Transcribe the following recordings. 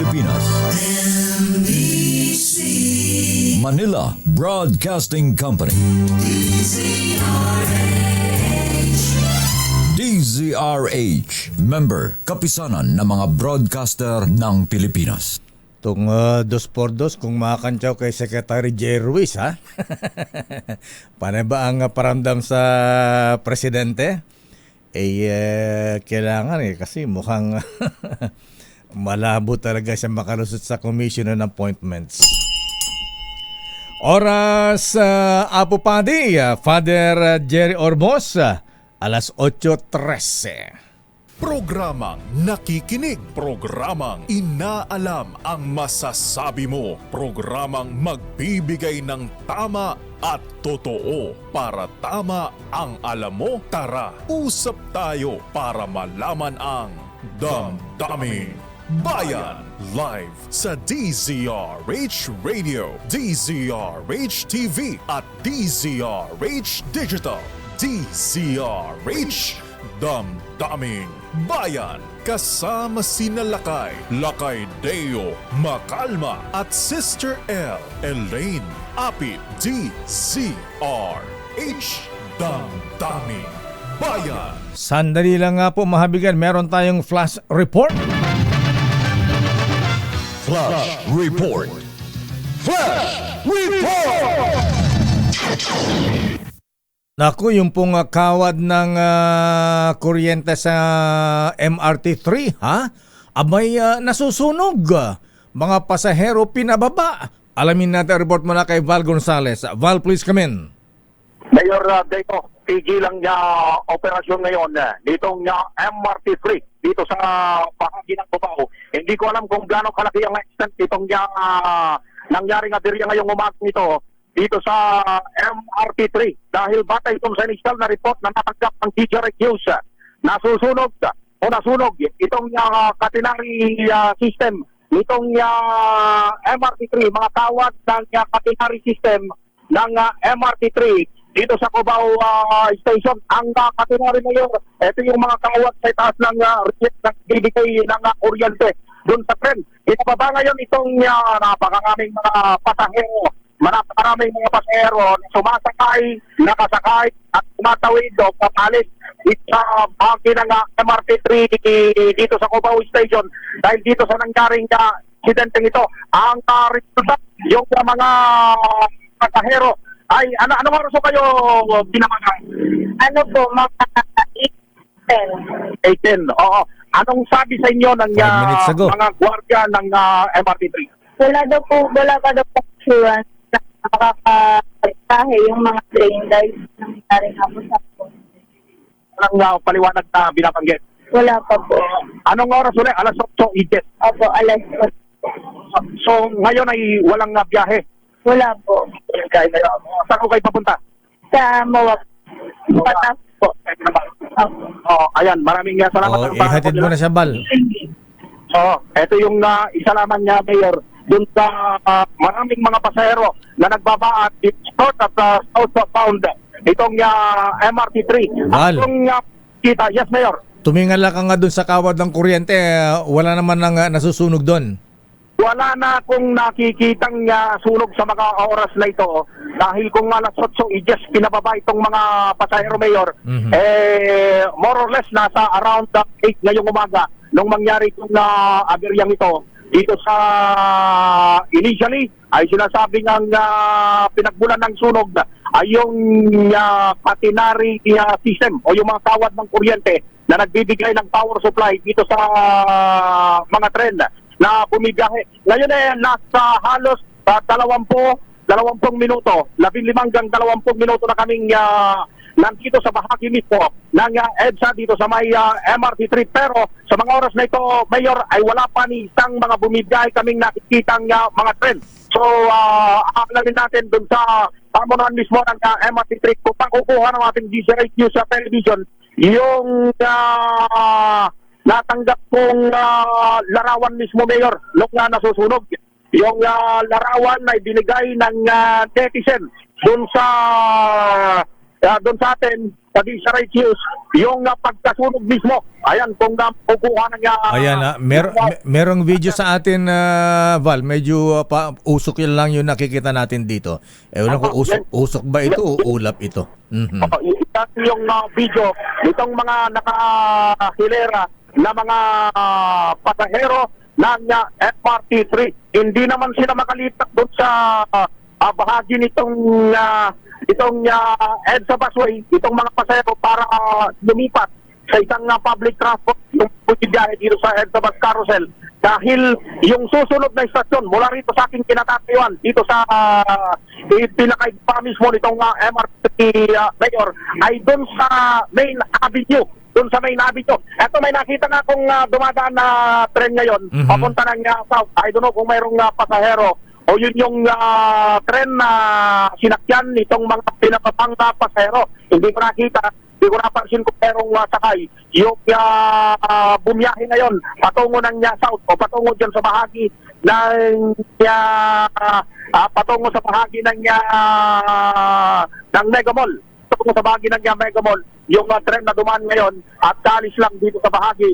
Pilipinas. Manila Broadcasting Company. DZRH, member, kapisanan ng mga broadcaster ng Pilipinas. Itong 2x2 kung makakantyaw kay Secretary J. Ruiz, ha? Paano ba ang paramdam sa presidente? Kailangan kasi mukhang malabo talaga siya makalusot sa commission on appointments. Oras, Apo Padi, Father Jerry Orbos, alas 8:13. Programang nakikinig, programang inaalam ang masasabi mo, programang magbibigay ng tama at totoo. Para tama ang alam mo, tara, usap tayo para malaman ang Damdaming Bayan. Live sa DZRH Radio, DZRH TV at DZRH Digital. DZRH Damdaming Bayan. Kasama sina Lakay Deo Macalma at Sister L. Elaine Apit. DZRH Damdaming Bayan. Sandali lang nga po, mahabigan, meron tayong flash report. Flash Report. Flash Report! Naku, yung pong kawad ng kuryente sa MRT3, ha? Abay, nasusunog. Mga pasahero pinababa. Alamin natin ang report mula kay Val Gonzales. Val, please come in. Mayor Deco, tigil lang niya operasyon ngayon ditong MRT3 dito sa bahagi ng Cubao. Hindi ko alam kung gaano kalaki ang extent itong nangyaring aberya ngayong umagang nito dito sa MRT3 dahil batay itong sa initial na report na natanggap ng DZRH News. Nasunog itong catenary system nitong MRT3, mga tawag ng catenary system ng MRT3 dito sa Cubao Station. Ang catenary mayor, ito yung mga kawat sa itaas ng bibigay ng kuryente doon sa tren. Itababa ngayon itong napakaraming mga pasahero. Maraming mga pasahero na sumasakay, nakasakay at tumatawid o papalis sa bahagi ng MRT3 dito sa Cubao Station. Dahil dito sa nangyaring aksidenteng ito, ang resulta yung mga pasahero ay anong oras kayo binamagan? Ano po, mga 8:10. 8:10, oo. Anong sabi sa inyo ng 5 minutes ago. mga gwardiya ng MRT3? Wala pa daw po assurance na makakalisahe yung mga train dahil nangyari nga po sa po. Anong paliwanag na binabanggit? Wala pa po. Anong oras ulit? Alas 8:10. Opo, alas 8. So ngayon ay walang biyahe? Wala po. Saan ko kayo papunta? Sa Mawak. Patas po. Opo. Ayan, maraming salamat. Ihatid mo na siya, Val. Ito yung isa lamang niya, Mayor, dun sa maraming mga pasahero na nagbabaat north at southbound itong MRT3. Val. Kita, yes, Mayor. Tumingala ka nga dun sa kawad ng kuryente, wala naman nang nasusunog dun. Wala na akong nakikitang sunog sa mga oras na ito dahil kung alas 8:10 pinababa itong mga pasahero, Mayor, more or less nasa around 8 ngayong umaga nung mangyari itong aberyang ito dito sa initially ay sinasabi ng pinagmulan ng sunog ay yung catenary system o yung mga kawad ng kuryente na nagbibigay ng power supply dito sa mga tren na bumibiyahe. Ngayon nasa halos 20 minuto, 15 hanggang 20 minuto na kaming nandito sa bahagi mismo ng EDSA dito sa may MRT3. Pero sa mga oras na ito, Mayor, ay wala pa ni isang mga bumibiyahe kaming nakikitang mga tren. So, aalalin natin dun sa pamunuan mismo ng MRT3 kung pangkukuha ng ating DZRH News sa television yung natanggap kong larawan mismo, Mayor, nung nasusunog. Yung larawan na ibinigay ng netizen dun sa doon sa atin, sa Disaraycius, yung pagkasunog mismo. Ayan, kung kukuha ng... Ayan, merong video sa atin, Val. Medyo usok yun lang yung nakikita natin dito. Ewan ko, usok ba ito o ulap ito? Mhm. Yan yung video, itong mga nakahilera na mga pasahero ng MRT3. Hindi naman sila makalipat doon sa bahagi nitong EDSA busway, itong mga pasahero para lumipat sa isang public transport yung pagbibiyahe dito sa EDSA bus carousel. Dahil yung susunod na istasyon mula rito sa aking kinatatayuan dito sa pinaka mismo nitong MRT Mayor ay doon sa Main Avenue. Doon sa Main Avenue. Eto, may nakita na akong dumadaan na tren ngayon, papunta ng south. I don't know kung mayroong pasahero o yun yung tren na sinakyan nitong mga pinapapang pasahero. Hindi ko nakita, hindi ko napansin kung mayroong sakay. Yung bumiyahe ngayon patungo ng south o patungo dyan sa bahagi ng patungo sa bahagi ng Mega Mall. Patungo sa bahagi ng Mega Mall yung tren na dumaan ngayon at kalis lang dito sa bahagi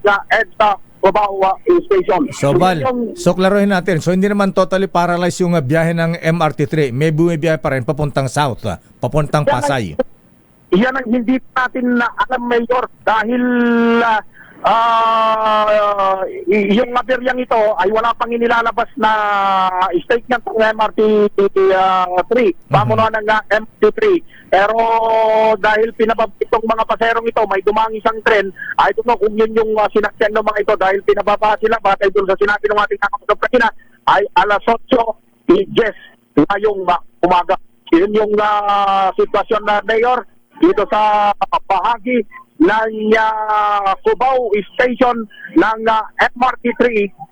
ng EDSA Cubao Station. So Val, so klaruhin natin. So hindi naman totally paralyzed yung biyahe ng MRT3. May bumibiyahe pa rin papuntang south, papuntang Pasay. Yan ang hindi natin alam, Mayor, dahil yung aberyang ito ay wala pang inilalabas na statement ng MRT3, pamunuan ng MRT3. Pero dahil pinababa itong mga paserong ito, may dumang isang tren, I don't know kung yun yung sinakyan ng mga ito dahil pinababa sila, batay doon sa sinabi ng ating kakapagpatina, ay alas 8:10 ngayong umaga. Yun yung sitwasyon na, Mayor, dito sa bahagi ng Cubao Station ng MRT3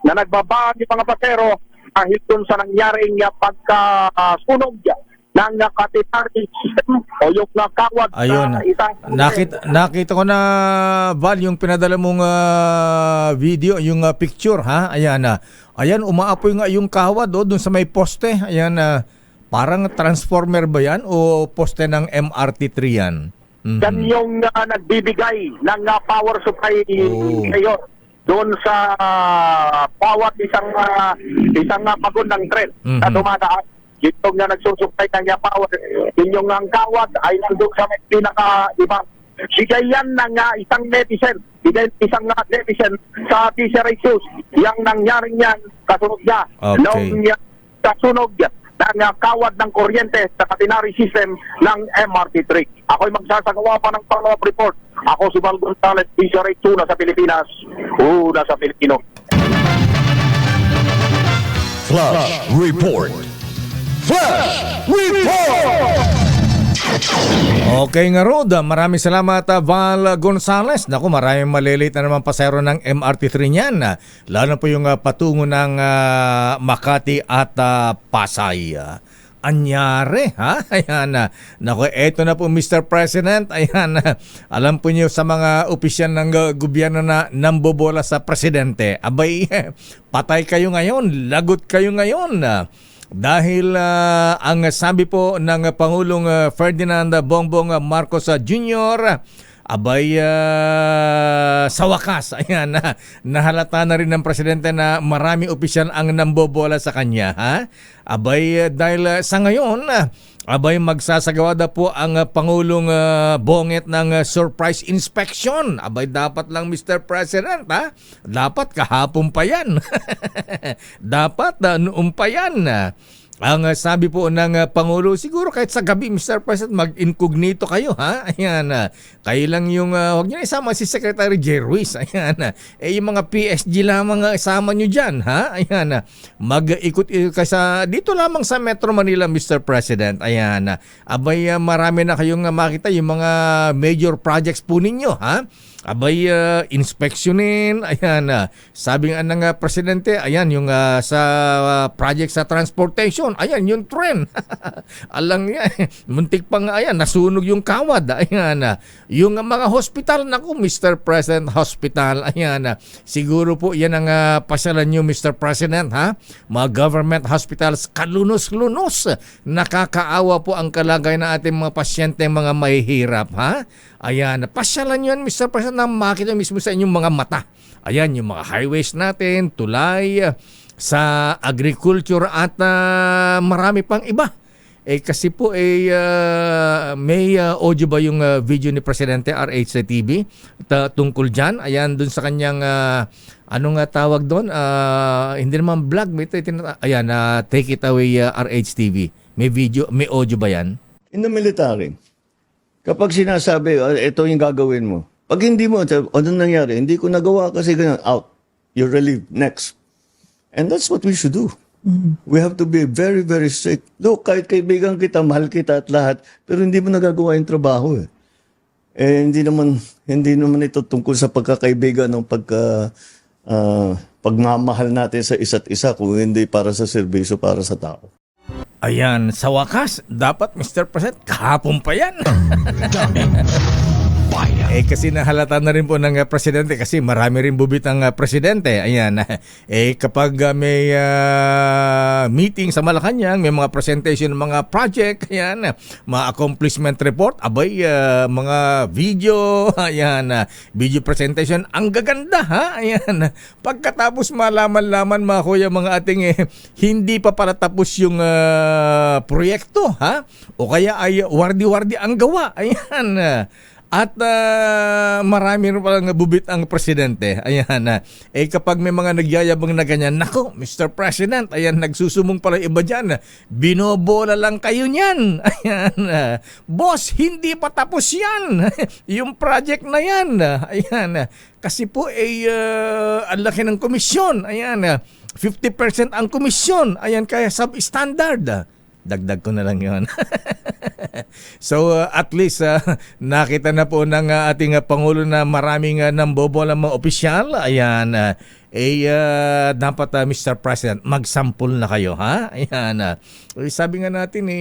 na nagbaba ng mga pasero dahil dun sa nangyaring pagkasunog ng catenary system o yung kawad. Ayun. Nakita ko na, Val, yung pinadala mong video, yung picture, ha? Ayan na. Ayan, umaapoy nga yung kawad dun sa may poste. Ayan na. Parang transformer ba yan o poste ng MRT3 yan? Mm-hmm. Yan yung nagbibigay ng power supply ngayon doon sa bawat isang pagon ng tren na dumadaan. Ito nga nagsusupply ng power. Yun yung ang kawad ay nandun sa pinaka-ibang. Bigay yan ng isang netizen. Bigay isang netizen sa Disaraycius. Yang nangyaring yan, kasunod niya. Okay. Noong kasunog ng kawad ng kuryente sa catenary system ng MRT3. Ako'y magsasagawa pa ng follow-up report. Ako si Val Gonzalez, Disaraycius, sa Pilipinas. Una sa Pilipino. Flash Report. Flash Report! Okay nga, Rod. Maraming salamat, Val Gonzalez. Naku, maraming malilate na naman pasahero ng MRT3 niyan. Lalo po yung patungo ng Makati at Pasay. Anyari, ha? Ayan. Naku, eto na po, Mr. President. Ayan. Alam po niyo sa mga opisyal ng gobyerno na nambobola sa presidente. Abay, patay kayo ngayon. Lagot kayo ngayon. Dahil ang sabi po ng Pangulong Ferdinand Bongbong Marcos Jr., abay sa wakas, ayan, nahalata na rin ng presidente na maraming opisyal ang nambobola sa kanya. Ha? Abay dahil sa ngayon, abay magsasagawa na po ang Pangulong Bonget ng surprise inspection. Abay dapat lang, Mr. President, ha? Dapat kahapon pa yan. Dapat noong pa yan. Ang sabi po ng Pangulo, siguro kahit sa gabi, Mr. President, mag-incognito kayo, ha? Ayan, kayo lang yung, huwag niyo isama si Secretary J. Ruiz, ayan, yung mga PSG lamang isama nyo dyan, ha? Ayan, mag-ikot sa, dito lamang sa Metro Manila, Mr. President, ayan, abay marami na kayong makita yung mga major projects po ninyo, ha? Abay, inspeksyonin, ayan, sabi nga ng presidente, ayan, yung sa project sa transportation, construction. Ayan, yung tren. Alang niya, muntik pa nga, ayan, nasunog yung kawad. Ayan, yung mga hospital, naku, Mr. President Hospital, ayan, siguro po yan ang pasyalan nyo, Mr. President, ha? Mga government hospitals, kalunos-lunos. Nakakaawa po ang kalagay ng ating mga pasyente, mga mahihirap, ha? Ayan, pasyalan nyo yan, Mr. President, na makita mismo sa inyong mga mata. Ayan, yung mga highways natin, tulay, sa agriculture at marami pang iba. Kasi po may audio ba yung video ni Presidente RH sa TV tungkol dyan? Ayan, dun sa kanyang ano nga tawag doon? Hindi naman vlog. Ayan, take it away RH TV. May video, may audio ba yan? In the military, kapag sinasabi, ito yung gagawin mo. Pag hindi mo, ano nangyari? Hindi ko nagawa kasi ganyan. Out. You're relieved. Next. And that's what we should do. We have to be very, very strict. Look, kahit kaibigan kita, mahal kita at lahat, pero hindi mo nagagawa yung trabaho eh. Hindi naman ito tungkol sa pagkakaibigan ng pagmamahal natin sa isa't isa kung hindi para sa serbisyo, para sa tao. Ayan, sa wakas, dapat Mr. President, kahapon pa yan. Kasi nahalata na rin po ng presidente kasi marami rin bubit ang presidente. Ayan, kapag may meeting sa Malacanang, may mga presentation ng mga project, ayan, mga accomplishment report, abay, mga video, ayan, video presentation, ang gaganda, ha? Ayan, pagkatapos malaman-laman mga kuya, mga ating hindi pa para tapos yung proyekto, ha? O kaya ay wardi-wardi ang gawa, ayan. At marami rin palang bubit ang presidente. Ayan, kapag may mga nagyayabang na ganyan, nako, Mr. President, ayan, nagsusumong pala iba dyan. Binobola lang kayo niyan. Ayan, boss, hindi pa tapos yan. Yung project na yan. Ayan, kasi po ang laki ng komisyon. Ayan, 50% ang komisyon. Ayan, kaya substandard. Dagdag ko na lang yun. So at least nakita na po ng ating Pangulo na maraming nambobola mga opisyal. Ayan, dapat Mr. President, magsampol na kayo, ha? Ayan, sabi nga natin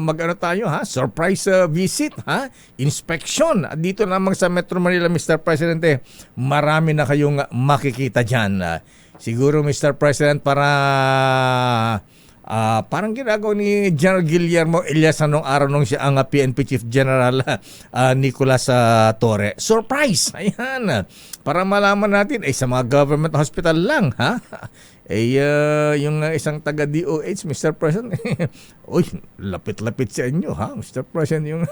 mag-ano tayo, ha? Surprise visit, ha? Inspection. Dito lamang sa Metro Manila, Mr. President, marami na kayong makikita dyan. Siguro, Mr. President, para parang ginagawa ni General Guillermo Elias nung araw nung siya ang PNP Chief General Nicolas Torre. Surprise! Ayan. Para malaman natin, sa mga government hospital lang, ha? Yung isang taga-DOH, Mr. President, uy, lapit-lapit sa inyo, ha? Mr. President, yung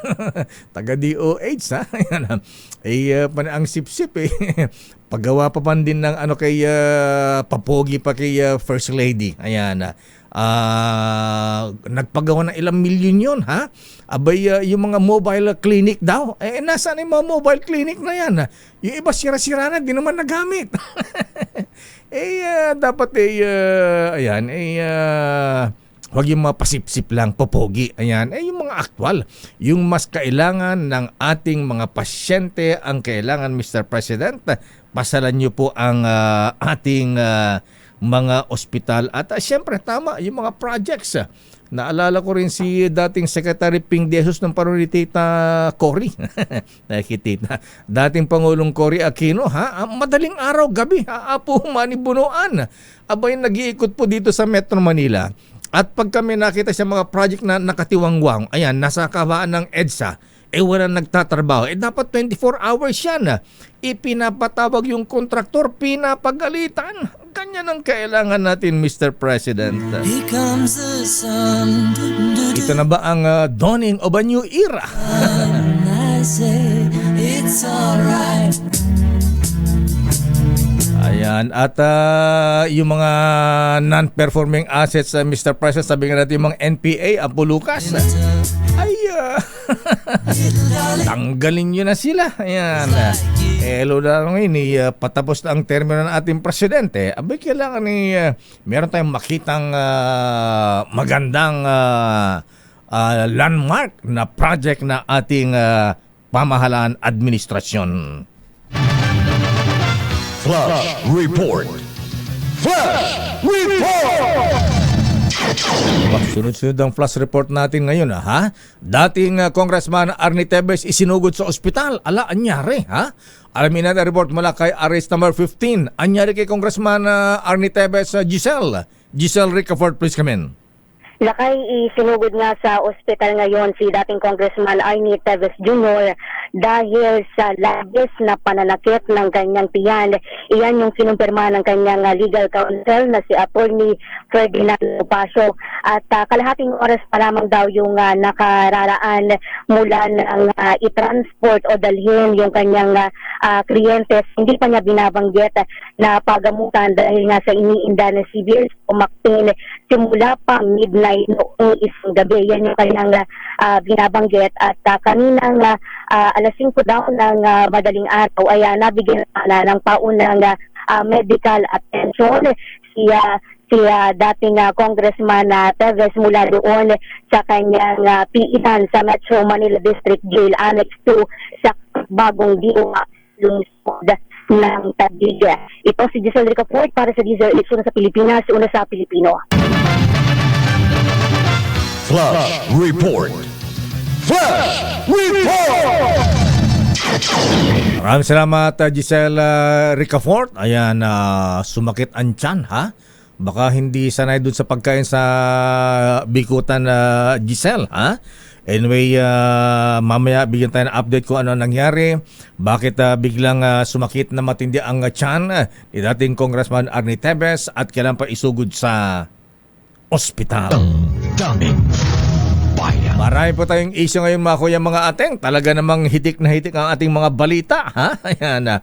taga-DOH, ha? Ayan, ang sip-sip, paggawa pa man din ng kay papogi pa kay First Lady. Ayan, nagpagawa ng ilang milyon yun, ha? Abay, yung mga mobile clinic daw, nasaan yung mga mobile clinic na yan? Yung iba sira-sira na, di naman nagamit. Dapat ayan, huwag yung mga pasip-sip lang, popogi. Ayan, yung mga aktwal, yung mas kailangan ng ating mga pasyente, ang kailangan, Mr. President, pasalan nyo po ang ating mga ospital at siyempre tama yung mga projects. Naalala ko rin si dating Secretary Ping De Jesus ng panahon ni Tita Cory. Nakikita. Dating Pangulong Cory Aquino, ha? Madaling araw, gabi, apo manibunuan. Abay, nag-iikot po dito sa Metro Manila. At pag kami nakita sa mga project na nakatiwangwang, ayan, nasa kabaan ng EDSA, wala nagtatrabaho. Dapat 24 hours yan. Ipinapatawag yung kontraktor, pinapagalitan. Ganyan ang kailangan natin, Mr. President. Ito na ba ang dawning of a new era? Ayan, at yung mga non-performing assets, Mr. President, sabi nga natin yung mga NPA, Apo Lucas, ay tanggalin nyo na sila. Ayan, hello na ngayon, patapos na ang termino ng ating presidente. Abay, kailangan meron tayong makitang magandang landmark na project na ating pamahalaan administrasyon. Flash Report. Flash Report. Sunod-sunod ang flash report natin ngayon, ha? Dating Congressman Arnie Tevez isinugod sa ospital. Ala, anyari, ha? Alamin natin ang report mula kay arrest number 15. Anyari kay Congressman Arnie Tevez, Giselle. Giselle Ricafort, please come in. Lakay, isinugod nga sa ospital ngayon si dating Congressman Arnie Tevez Jr. dahil sa labis na pananakit ng kanyang tiyan. Iyan yung kinumpirma ng kanyang legal counsel na si Attorney Ferdinand Opacio. At kalahating oras pa lamang daw yung nakararaan mula ng i-transport o dalhin yung kanyang kliyente. Hindi pa niya binabanggit na pagamutan dahil nga sa iniinda na severe stomach pain simula pa midnight noong isang gabi. Yan yung kanyang binabanggit. At kaninang alas 5 daw ng madaling araw ay nabigyan na ng paunang medical attention si dating Congressman Tevez mula doon sa kanyang piitan sa Metro Manila District Jail Annex 2 sa bagong diwa lungsod ng Taguig. Ito si Giselle Ricafort para sa Diesel X, una sa Pilipinas, una sa Pilipino. Flash Report. Flash Report. Maraming salamat, Giselle Ricafort. Ayan, sumakit ang tiyan, ha? Baka hindi sanay dun sa pagkain sa bikutan, Giselle, ha? Anyway, mamaya bigyan tayo ng update kung ano nangyari. Bakit biglang sumakit na matindi ang tiyan ni dating Congressman Arnie Tevez at kailan pa isugod sa ospital. Daming bayan. Marami po tayong issue ngayon, mga kuya, mga ateng. Talaga namang hitik na hitik ang ating mga balita, ha? Ayan.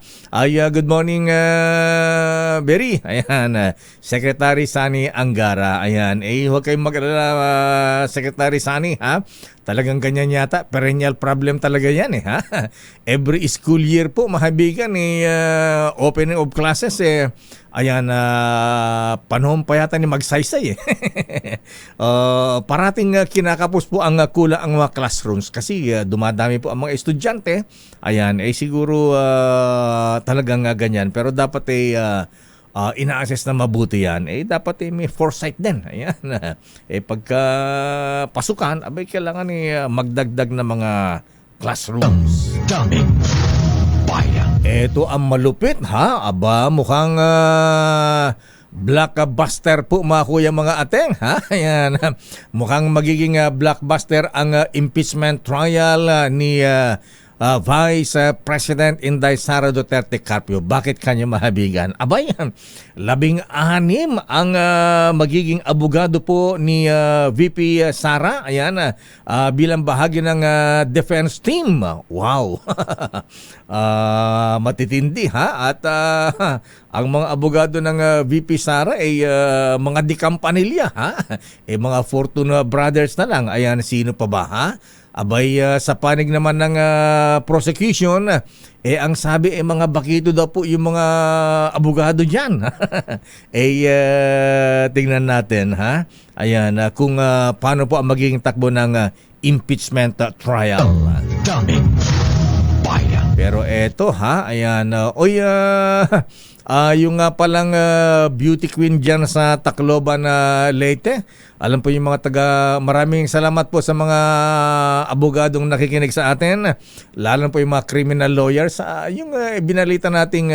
Good morning, Berry. Ayan. Secretary Sani Angara. Ayan. Huwag kayong mag-alala, Secretary Sani, ha? Talagang ganyan yata. Perennial problem talaga yan, ha? Every school year po, mahabigan, opening of classes, ayan, panahon pa yata ni magsaysay, parating kinakapos po ang kulang ang mga classrooms kasi dumadami po ang mga estudyante. Ayan, siguro talagang ganyan. Pero dapat ina-assess na mabuti yan. Dapat may foresight din. Ayan. Pagka pasukan, kailangan magdagdag na mga classrooms. Daming bayan. Ito ang malupit, ha? Aba, mukhang blockbuster po, mga kuya, mga ateng, ha? Ayan. Mukhang magiging blockbuster ang impeachment trial ni Vice President Inday Sara Duterte Carpio. Bakit kanya mahabigan? Aba yan, 16 ang magiging abogado po ni VP Sara. Ayan, bilang bahagi ng defense team. Wow! Matitindi, ha? At ang mga abogado ng VP Sara ay mga dikampanilya, ha? Mga Fortuna Brothers na lang. Ayan, sino pa ba, ha? Abay, sa panig naman ng prosecution, ang sabi mga bakito daw po yung mga abogado dyan. Tingnan natin, ha? Ayan, kung paano po ang magiging takbo ng impeachment trial. Daming bayan. Pero eto, ha? Ayan, yung palang beauty queen dyan sa Tacloban, Leyte. Alam po yung mga maraming salamat po sa mga abogadong nakikinig sa atin. Lalo po yung mga criminal lawyers. Yung binalita nating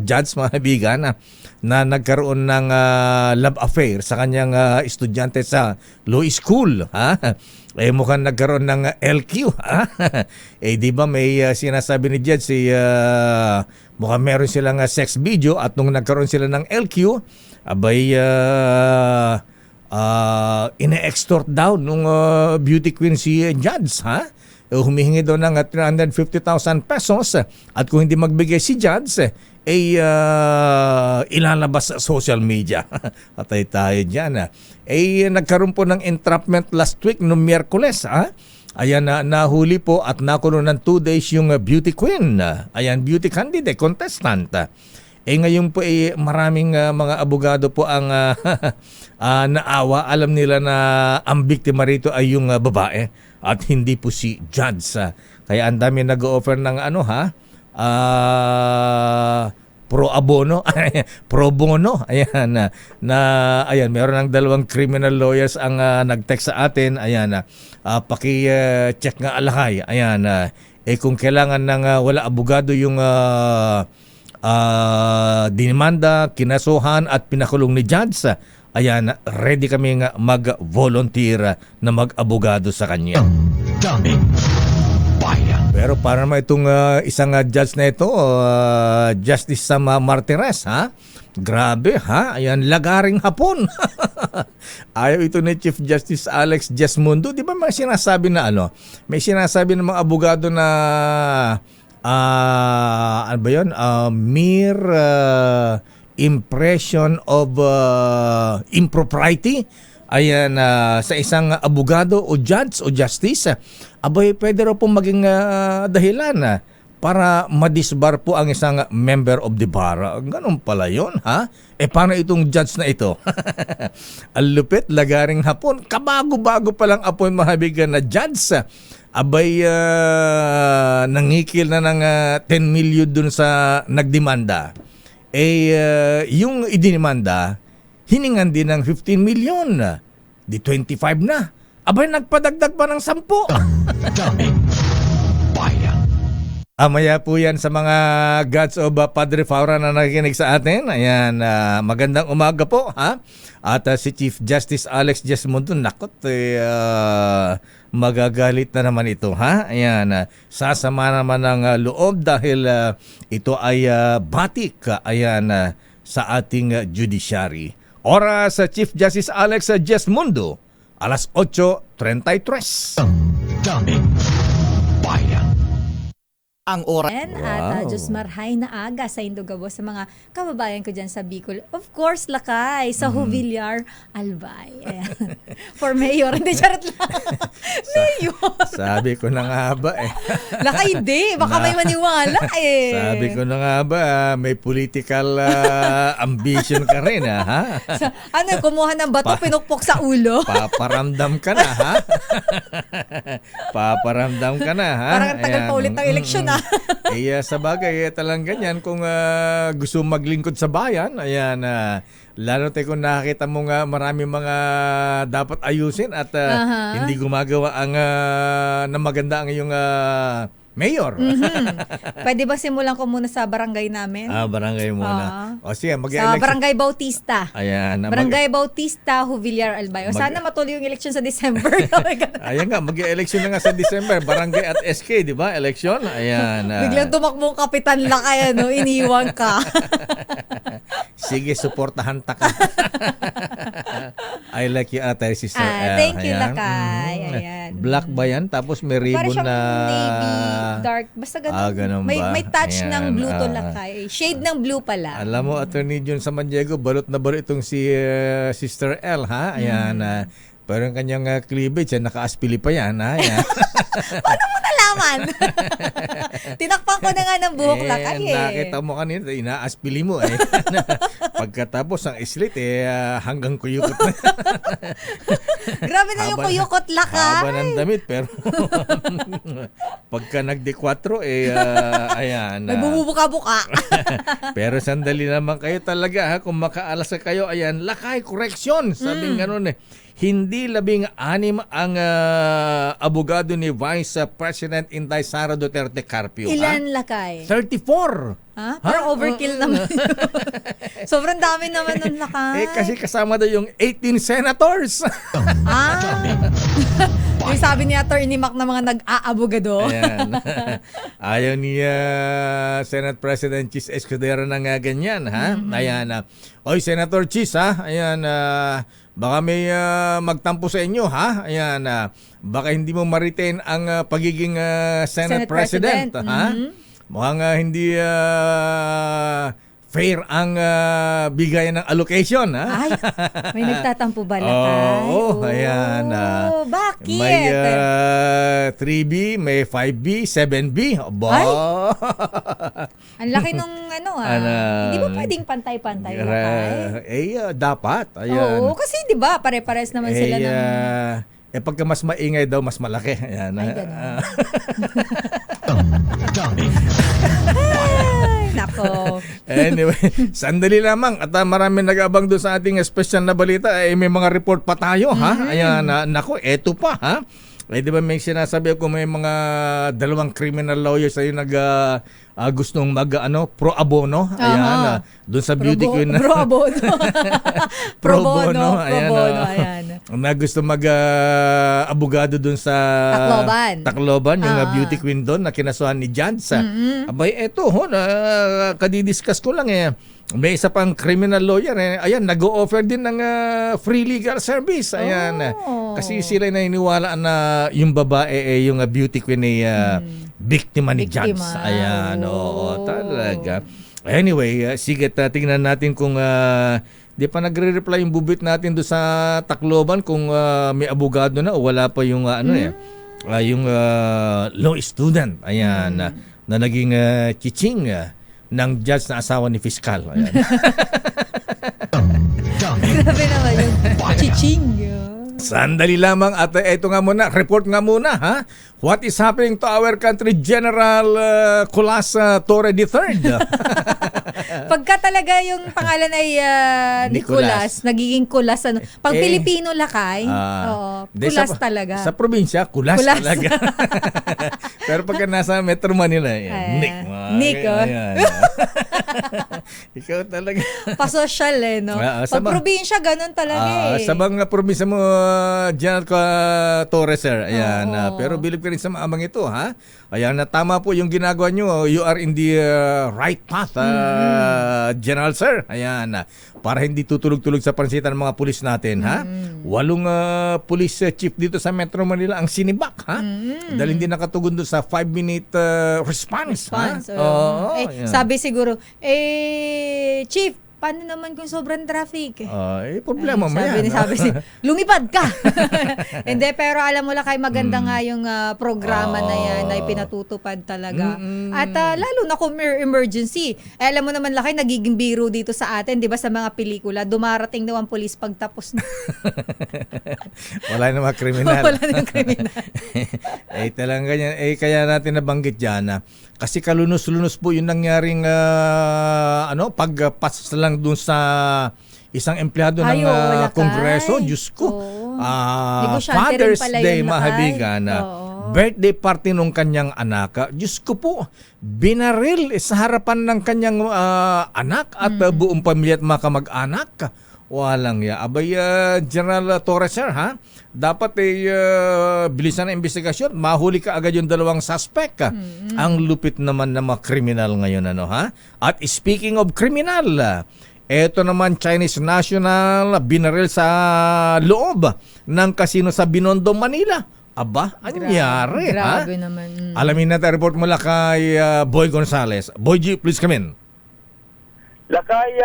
judge, mga kaibigan, na nagkaroon ng love affair sa kanyang estudyante sa law school. Ha? Mukhang nagkaroon ng LQ. Ha? Di ba may sinasabi ni judge, mukhang meron silang sex video at nung nagkaroon sila ng LQ, abay, ine-extort daw nung beauty queen si judge, ha? Humihingi daw ng 350,000 pesos at kung hindi magbigay si judge, ilalabas sa social media. Patay tayo dyan. Nagkaroon po ng entrapment last week noong Miyerkules, ha? Ayan, nahuli po at nakulong ng 2 days yung beauty queen. Ayan, beauty candidate, contestant. Ngayon po maraming mga abogado po ang naawa. Alam nila na ang biktima rito ay yung babae at hindi po si judge. Kaya ang dami nag-offer ng pro abono, pro bono. Ayan ayan, meron ng 2 criminal lawyers ang nag-text sa atin. Ayan paki-check nga alakay. Ayan kung kailangan ng wala abogado yung dinimanda, kinasuhan at pinakulong ni judge, ayan, ready kami nga mag-volunteer na mag-abogado sa kanya. Daming bayan. Pero para naman itong isang judge na ito, Justice Sam Martires, ha? Grabe, ha? Ayan, lagaring hapon. Ayaw ito ni Chief Justice Alex Jesmundo. Di ba may sinasabi na may sinasabi ng mga abogado na ano ba yun? Mere impression of impropriety. Ayan, sa isang abogado o judge o justice, abay, pwede raw pong maging dahilan para madisbar po ang isang member of the bar. Ganun pala yun, ha? Paano itong judge na ito? Ang lupit, lagaring hapon. Kabago-bago palang apoy mahabigan na judge. Abay, nangikil na ng 10 million dun sa nagdemanda. Yung idinimanda, hiningan din ng 15 million. Di 25 na. Abay, nagpadagdag pa ng 10. Daming bayan. Amaya po yan sa mga gods of Padre Faura na nakikinig sa atin. Ayan, magandang umaga po, ha? At si Chief Justice Alex Jesmundo, nakot, magagalit na naman ito, ha? Ayan, sasama naman ng loob dahil ito ay batik, ayan, sa ating judiciary. Oras sa Chief Justice Alex Jesmundo, alas 8:33. Daming bayan. Ang oras. Wow. At Diyos marhay na aga sa Indogabo sa mga kababayan ko dyan sa Bicol. Of course, Lakay, sa Jubilar, Albay. Ayan. For mayor. Hindi, charot lang. Mayor. Sabi ko na nga ba Lakay, hindi. Baka may maniwala Sabi ko na nga ba, may political ambition ka rin, ha? Kumuha ng bato, pinukpok sa ulo. Paparamdam ka na, ha? Paparamdam ka na, ha? Parang ang tagal Ayan. pa ulit ng eleksyon, ha? Sa bagay, talang ganyan kung gusto maglingkod sa bayan, ayan, lalo tayo kung nakakita mo nga marami mga dapat ayusin at hindi gumagawa ang na maganda ang iyong mayor. Pwede ba simulan ko muna sa barangay namin? Barangay muna. O sige, Sa mag-election. Barangay Bautista. Ayan. Barangay Bautista, Jubilar, Albay. Sana matuloy yung election sa December. Ayan nga, mag-election na nga sa December. Barangay at SK, di ba? Election. Ayan. Biglang tumakbong kapitan Lakay, iniwan ka. Sige, suportahan ta ka. I like you, Ate Sister. Thank you, Ayan. Lakay. Ayan. Black ba yan? Tapos may Para ribbon siyang na... navy, dark. Basta ganun. Ganun ba? May touch Ayan, ng blue to Lakay. Shade ng blue pala. Alam mo, Attorney John Samaniego, balot na balot itong si Sister L, ha? Ayan. Pero yung kanyang cleavage, naka-aspili pa yan, ha? Ayan. Paano mo nalaman? Tinakpan ko na nga ng buhok Lakay Nakita mo kanina, inaaspili mo Pagkatapos ang islit, hanggang kuyukot na. Grabe na yung kuyukot Lakay. Haba ng damit, pero pagka nagde-4, ayan. May bumubuka-buka. Pero sandali naman kayo talaga, ha? Kung makaalas ka kayo, ayan, Lakay, correction. Sabing ganun hindi 16 ang abogado ni Vice President Inday Sara Duterte Carpio. Ilan Lakay? 34. Parang overkill naman. Sobrang dami naman ng Lakay. Kasi kasama daw yung 18 senators. Yung sabi ni Attorney Mac na mga nag-aabogado. Ayan. Ayaw ni Senate President Chis Escudero na nga ganyan, ha? Ayan. Oy, Senator Chis, ha? Ayan, baka may magtampo sa inyo, ha? Ayan, baka hindi mo ma-retain ang pagiging Senate President, ha? Mukhang hindi fair ang bigayan ng allocation, ha? Ay, may nagtatampo ba Lakay? Oo, ayan. Bakit? May 3B, may 5B, 7B. Aba! Ay! Ang laki nung Hindi ba pwedeng pantay-pantay Lakay? Dapat. Ayan. Oo, kasi di ba pare-pares naman sila ng... Pagka mas maingay daw, mas malaki. Ayan. Ay, ganun. Daming Ay, nako. Anyway, sandali lamang at marami nag-abang doon sa ating special na balita. May mga report pa tayo, ha? Ayan, nako, eto pa, ha? Eh, di ba may sinasabi ako may mga dalawang criminal lawyers ay gustong pro abono. Ayan, doon sa beauty queen. Pro abono. Pro bono. Ayan. Na gusto abogado doon sa Tacloban, yung beauty queen doon na kinasuhan ni Judge. Abay, eto, kadidiscuss ko lang may isa pang criminal lawyer ayan, nag-o-offer din ng free legal service. Ayan. Kasi sila naniniwala na yung babae yung beauty queen ay biktima ni Judge. Ayan, oo, talaga. Anyway, sige, tingnan natin kung di pa nagre-reply yung bubit natin do sa Tacloban kung may abogado na o wala pa yung yung law student. Ayan, na naging chiching ng judge na asawa ni Fiskal. Ayan. Grabe naman yung chiching. Sandali lamang at eto nga muna, report nga muna, ha? What is happening to our country General Colas Torre III? Pagka talaga yung pangalan ay Nicolas, nagiging Kulas. Pag Pilipino lakay, Kulas talaga. Sa probinsya, Kulas talaga. Pero pagka nasa Metro Manila, Nick. Nick, Ikaw talaga. Pasosyal no? Pag probinsya, ganun talaga Sa mga probinsya mo, General Torres, sir. Ayan. Pero bilib ka rin sa maamang ito, ha? Ayan, tama po yung ginagawa nyo. You are in the right path, General, sir. Ayan. Para hindi tutulog-tulog sa pansitan ng mga pulis natin, ha? 8 police chief dito sa Metro Manila ang sinibak, ha? Dahil hindi nakatugon doon sa 5-minute response, ha? Sabi siguro, Chief, paano naman kung sobrang traffic? Problema mo yan. Sabi lumipad ka. Hindi, pero alam mo lakay, maganda nga yung programa na yan na pinatutupad talaga. At lalo na kung may emergency. Alam mo naman lakay, nagiging biro dito sa atin, di ba, sa mga pelikula, dumarating daw ang polis pagtapos na. Wala na mga kriminal. Wala na kriminal. Talagang ganyan. Kaya natin nabanggit dyan, kasi kalunos-lunos po yung nangyaring pagpas lang dun sa isang empleyado ng Kongreso. Diyos ko. Father's Day, mahabigan. Birthday party nung kanyang anak. Diyos ko po, binaril sa harapan ng kanyang anak at buong pamilya at mga kamag-anak. Walang abay, General Torres, sir, ha? Dapat bilisan ang investigasyon. Mahuli ka agad yung 2 suspect. Ang lupit naman ng mga kriminal ngayon, ha? At speaking of criminal, eto naman Chinese national binaril sa loob ng casino sa Binondo, Manila. Aba, anyari, ha? Grabe naman. Alamin natin, report mula kay Boy Gonzales. Boy G, please come in. Lakay,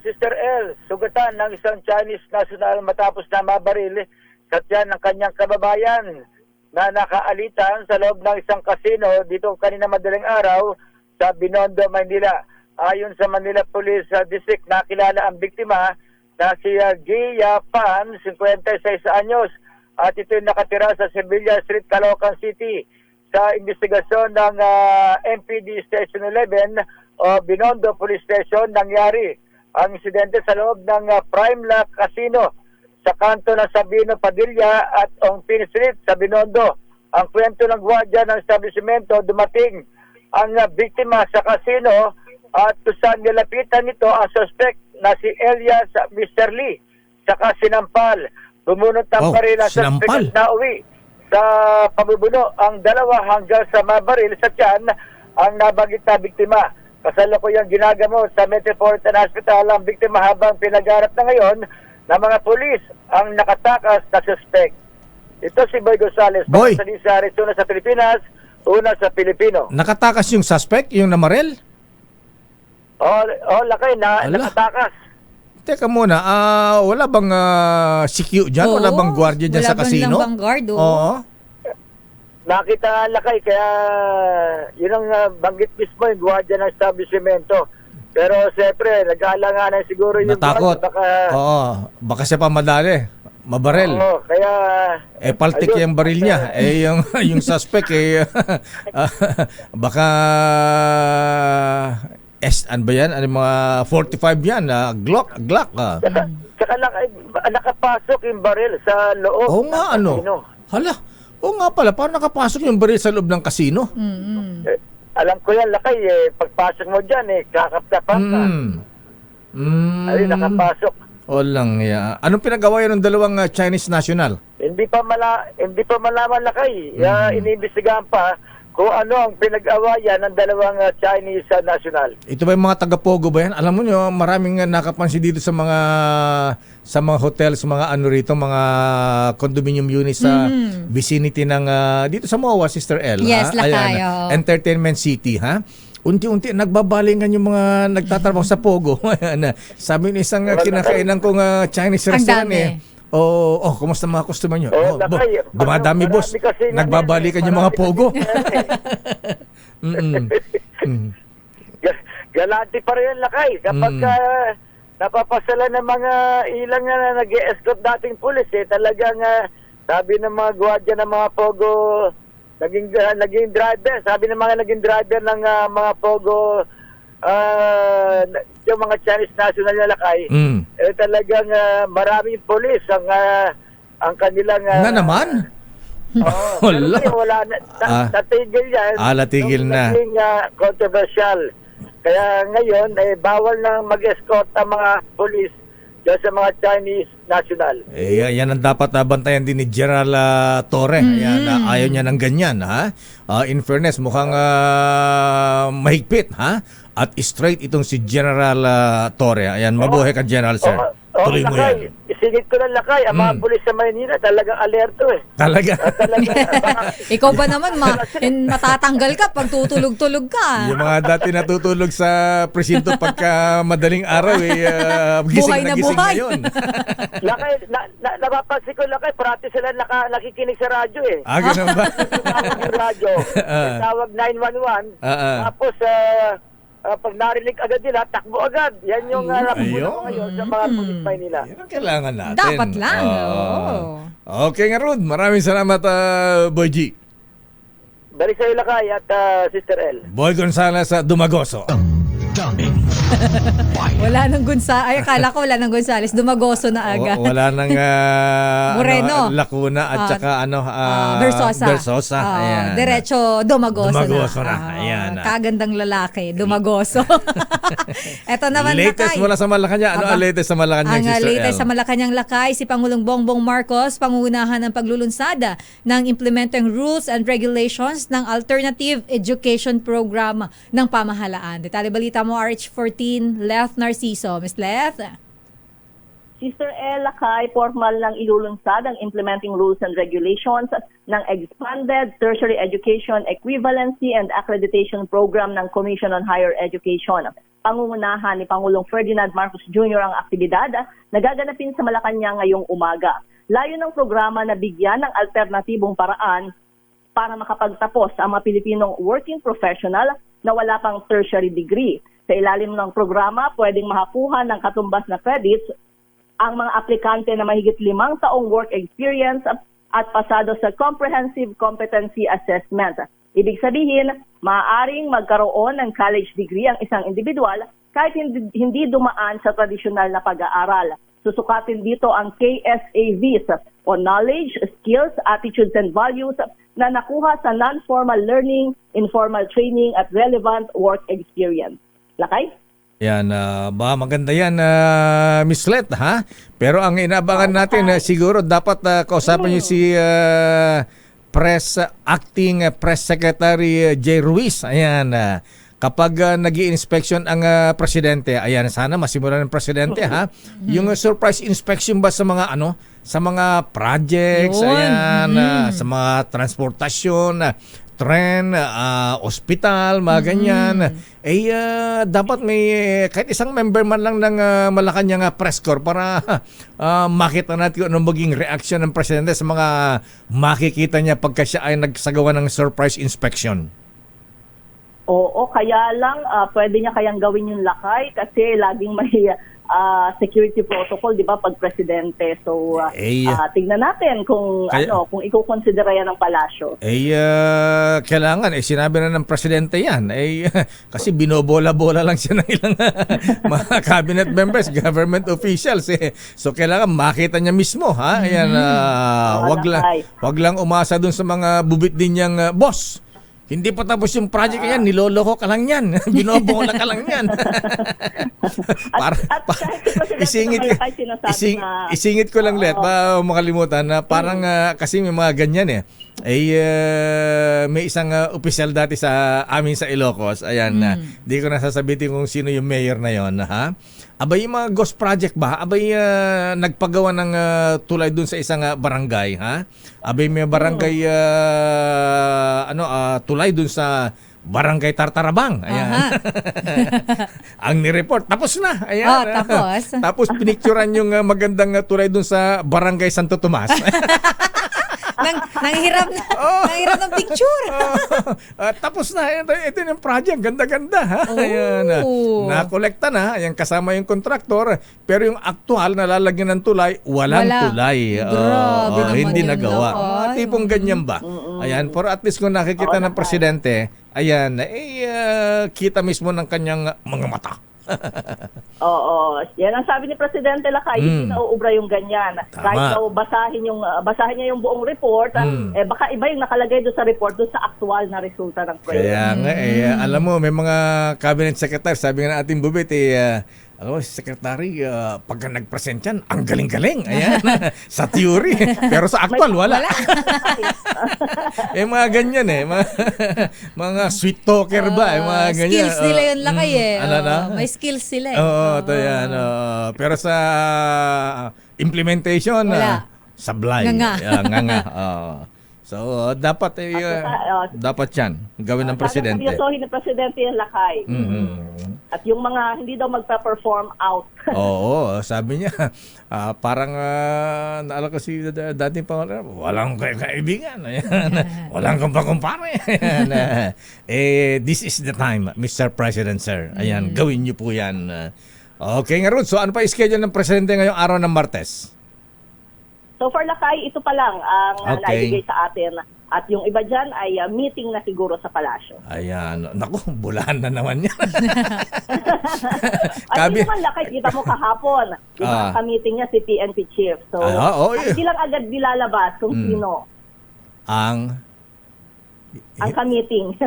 Sister L, sugatan ng isang Chinese national matapos na mabaril sa tiyan ng kanyang kababayan na nakaalitan sa loob ng isang kasino dito kanina madaling araw sa Binondo, Manila. Ayon sa Manila Police District, nakilala ang biktima na si Gia Pan, 56 anyos, at ito'y nakatira sa Sevilla Street, Caloocan City. Sa investigasyon ng MPD Station 11 o Binondo Police Station, nangyari ang insidente sa loob ng Prime Lock Casino sa kanto ng Sabino Padilla at Ongpin Street sa Binondo. Ang kwento ng gwardiya ng establishmento, dumating ang biktima sa casino at saan nilapitan nito ang suspect na si Elias Mr. Lee, saka sinampal. Bumunot ang baril ang suspect na uwi sa pabubuno. Ang 2 hanggang sa mabaril sa tiyan ang nabanggit na biktima. Kasalukuyang ginagamot sa Metropolitan Hospital ang biktima habang pinag-arap na ngayon ng mga pulis ang nakatakas na suspect. Ito si Boy Gonzales. Boy, Sa Arizona sa Pilipinas, una sa Pilipino. Nakatakas yung suspect, yung namaril? Lakay na nakatakas. Teka muna, wala bang CQ dyan? Wala bang gwardiya dyan sa casino? Wala bang guard, Oo. Nakita lakay, kaya yun ang banggit mismo yung gwardiya ng establishmento. Pero siyempre, nag-aalanganan siguro yung natakot. Gwardiya, baka siya pa madali. Mabaril. Oo, kaya... paltik yung baril niya. yung suspect, baka ano ba yan? Ano, mga 45 yan, Glock. Saka nakapasok yung baril sa loob. Oo nga, ng ano? kasino. Hala, oo nga pala, parang nakapasok yung baril sa loob ng kasino. Alam ko yan, Lakay, pagpasok mo dyan, kakaptapan ka. Ay, nakapasok. Walang ya. Anong pinagawa yan ng dalawang Chinese national? Hindi pa malaman, Lakay. Iniimbestigahan pa kung ano ang pinag-awayan ng dalawang Chinese national. Ito ba yung mga taga-Pogo ba yan? Alam mo nyo, maraming nakapansin dito sa mga hotels, mga ano rito, mga condominium units sa vicinity ng dito sa MOA, Sister L. Yes, Lakay, Entertainment City, ha? Unti-unti nagbabalingan yung mga nagtatrabaho sa Pogo. Ayan, sabi ni isang kinakainan kong Chinese restaurant kumusta mga customer nyo? Dumadami, boss. Nagbabalikan yung mga Pogo. Galante pa rin, Lakay. Kapag napapasala ng mga ilang na nag-escort dating pulis, talagang sabi ng mga gwardiya ng mga Pogo, naging driver. Sabi ng mga naging driver ng mga Pogo, yung mga Chinese national na, Lakay, talagang maraming polis ang kanilang... Na naman? Wala na. Natigil yan. Natigil na. Naging controversial. Kaya ngayon, bawal na mag-escort ang mga polis dyan sa mga Chinese national. Yan ang dapat bantayan din ni General Torre. Ayan, ayaw niya ng ganyan, ha? In fairness, mukhang mahigpit, ha? At straight itong si General Torre. Ayan, mabuhay ka, General, sir. Tuloy mo Lakay, yan. Isingit ko lang, Lakay. Ang mga pulis sa Maynila talagang alerto Talaga? Ikaw ba naman, matatanggal ka pag tutulog-tulog ka. Yung mga dati natutulog sa presinto pagka madaling araw, gising na gising ngayon. Lakay, napapansin ko, Lakay, parati sila nakikinig sa radyo Ganun ba? Yung radyo. Tawag 911. Tapos, pag narinig agad nila, takbo agad. Yan yung napupunan ngayon sa mga pulis Maynila. Yan ang kailangan natin. Dapat lang. Okay nga, Rod. Maraming salamat, Boy G. Balik sa'yo, Lakay, at Sister L. Boy Gonzales sa Dumagoso. Daming bayan. Wala nang akala ko wala nang Gonzales. Dumagoso na agad. Wala nang Moreno. Lacuna at saka Versosa. Ayan. Diretso Dumagoso na. Ayan. Kagandang lalaki. Dumagoso. Ito naman, latest Lakay. Mula sa Malacanang. Ano ang latest sa Malacanang, Sister Sister latest L? sa Malacanang, Lakay, si Pangulong Bongbong Marcos, pangunahan ng paglulunsada ng implementing rules and regulations ng Alternative Education Program ng pamahalaan. Detalye balita mo, RH14, Leth Narciso. Miss Leth? Sister L. Lakay, formal nang ilulunsad ang implementing rules and regulations ng Expanded Tertiary Education Equivalency and Accreditation Program ng Commission on Higher Education. Pangungunahan ni Pangulong Ferdinand Marcos Jr. ang aktibidad na gaganapin sa Malacanang ngayong umaga. Layo ng programa na bigyan ng alternatibong paraan para makapagtapos ang mga Pilipinong working professional na wala pang tertiary degree. Sa ilalim ng programa, pwedeng makakuha ng katumbas na credits ang mga aplikante na mahigit 5 taong work experience at pasado sa Comprehensive Competency Assessment. Ibig sabihin, maaaring magkaroon ng college degree ang isang individual kahit hindi dumaan sa tradisyonal na pag-aaral. Susukatin dito ang KSAVs o Knowledge, Skills, Attitudes, and Values na nakuha sa non-formal learning, informal training, at relevant work experience. Lakay? Yan, maganda yan, Miss Let, ha? Pero ang inaabangan natin, siguro dapat kausapin niyo si Acting Press Secretary Jay Ruiz. Ayan, kapag nag-i-inspection ang presidente, ayan, sana masimulan ng presidente, ha? Yung surprise inspection ba sa mga sa mga projects, ayan, sa mga transportasyon, tren, ospital, mga ganyan. Dapat may kahit isang member man lang ng Malacanang press corps para makita natin kung ano maging reaction ng presidente sa mga makikita niya pagka siya ay nagsagawa ng surprise inspection. Oo, kaya lang pwede niya kayang gawin yung Lakay kasi laging may security protocol, di ba, pag presidente. So, tignan natin kung kung iko-consider yan ng palasyo. Kailangan, sinabi na ng presidente yan. Kasi binobola-bola lang siya ng ilang mga cabinet members, government officials. So, kailangan makita niya mismo. Ha? Ayan, wag lang umasa dun sa mga bubit din niyang boss. Hindi pa tapos yung project yan, niloloko ka lang yan. Binobola ka lang yan. Isingit ko lang, Let, ba makalimutan na parang kasi may mga ganyan may isang opisyal dati sa amin sa Ilocos. Ayan, di ko nasasabitin kung sino yung mayor na yon, ha? Abay, yung mga ghost project ba? Abay, nagpagawa ng tulay dun sa isang barangay, ha? Abay, may barangay tulay dun sa Barangay Tartarabang. Ayan. Ang ni-report. Tapos na. Ayan. Tapos? Tapos pinicturan yung magandang tulay dun sa Barangay Santo Tomas. Nanghiram ng picture. Tapos na. Ito yung project. Ganda-ganda. Ha? Ayan. Nakolekta na. Ayan, kasama yung kontraktor. Pero yung aktual na lalagyan ng tulay, walang tulay. Hindi nagawa. Mga tipong ganyan ba? Ayan. Pero at least kung nakikita ng presidente, ayan, kita mismo ng kanyang mga mata. Oo. Yan ang sabi ni Presidente Lakay, hindi na uubra yung ganyan. Tama. Kahit daw basahin niya yung buong report, baka iba yung nakalagay doon sa report doon sa actual na resulta ng prayer. Kaya nga, alam mo, may mga cabinet secretary, sabi nga ng ating bubit, secretary, pagka nag-present yan, ang galing-galing. Ayan, sa theory. Pero sa actual, wala. Mga ganyan mga sweet talker ba? Mga ganyan. Skills nila yun, Lakay may skills sila ito yan. Pero sa implementation, sablay. Nga. So, dapat dapat yan gawin ng presidente. Seryosohin ng presidente yung Lakay. At yung mga hindi daw magpa-perform out. Oo, sabi niya, parang naalala ko si dating pangalan, walang kaibigan. Walang kumpare. This is the time, Mr. President, sir. Ayan, gawin niyo po yan. Okay nga, Ruth. So, ano pa schedule ng presidente ngayong araw ng Martes? So far, Lakay, ito pa lang ang naibigay sa atin. At yung iba dyan ay meeting na siguro sa palasyo. Ayan. Naku, bulahan na naman yan. Ay, hindi naman, Lakay, kita mo kahapon. Diba, ka-meeting niya si PNP Chief. So, hindi lang agad dilalabas kung sino. Ang ka-meeting.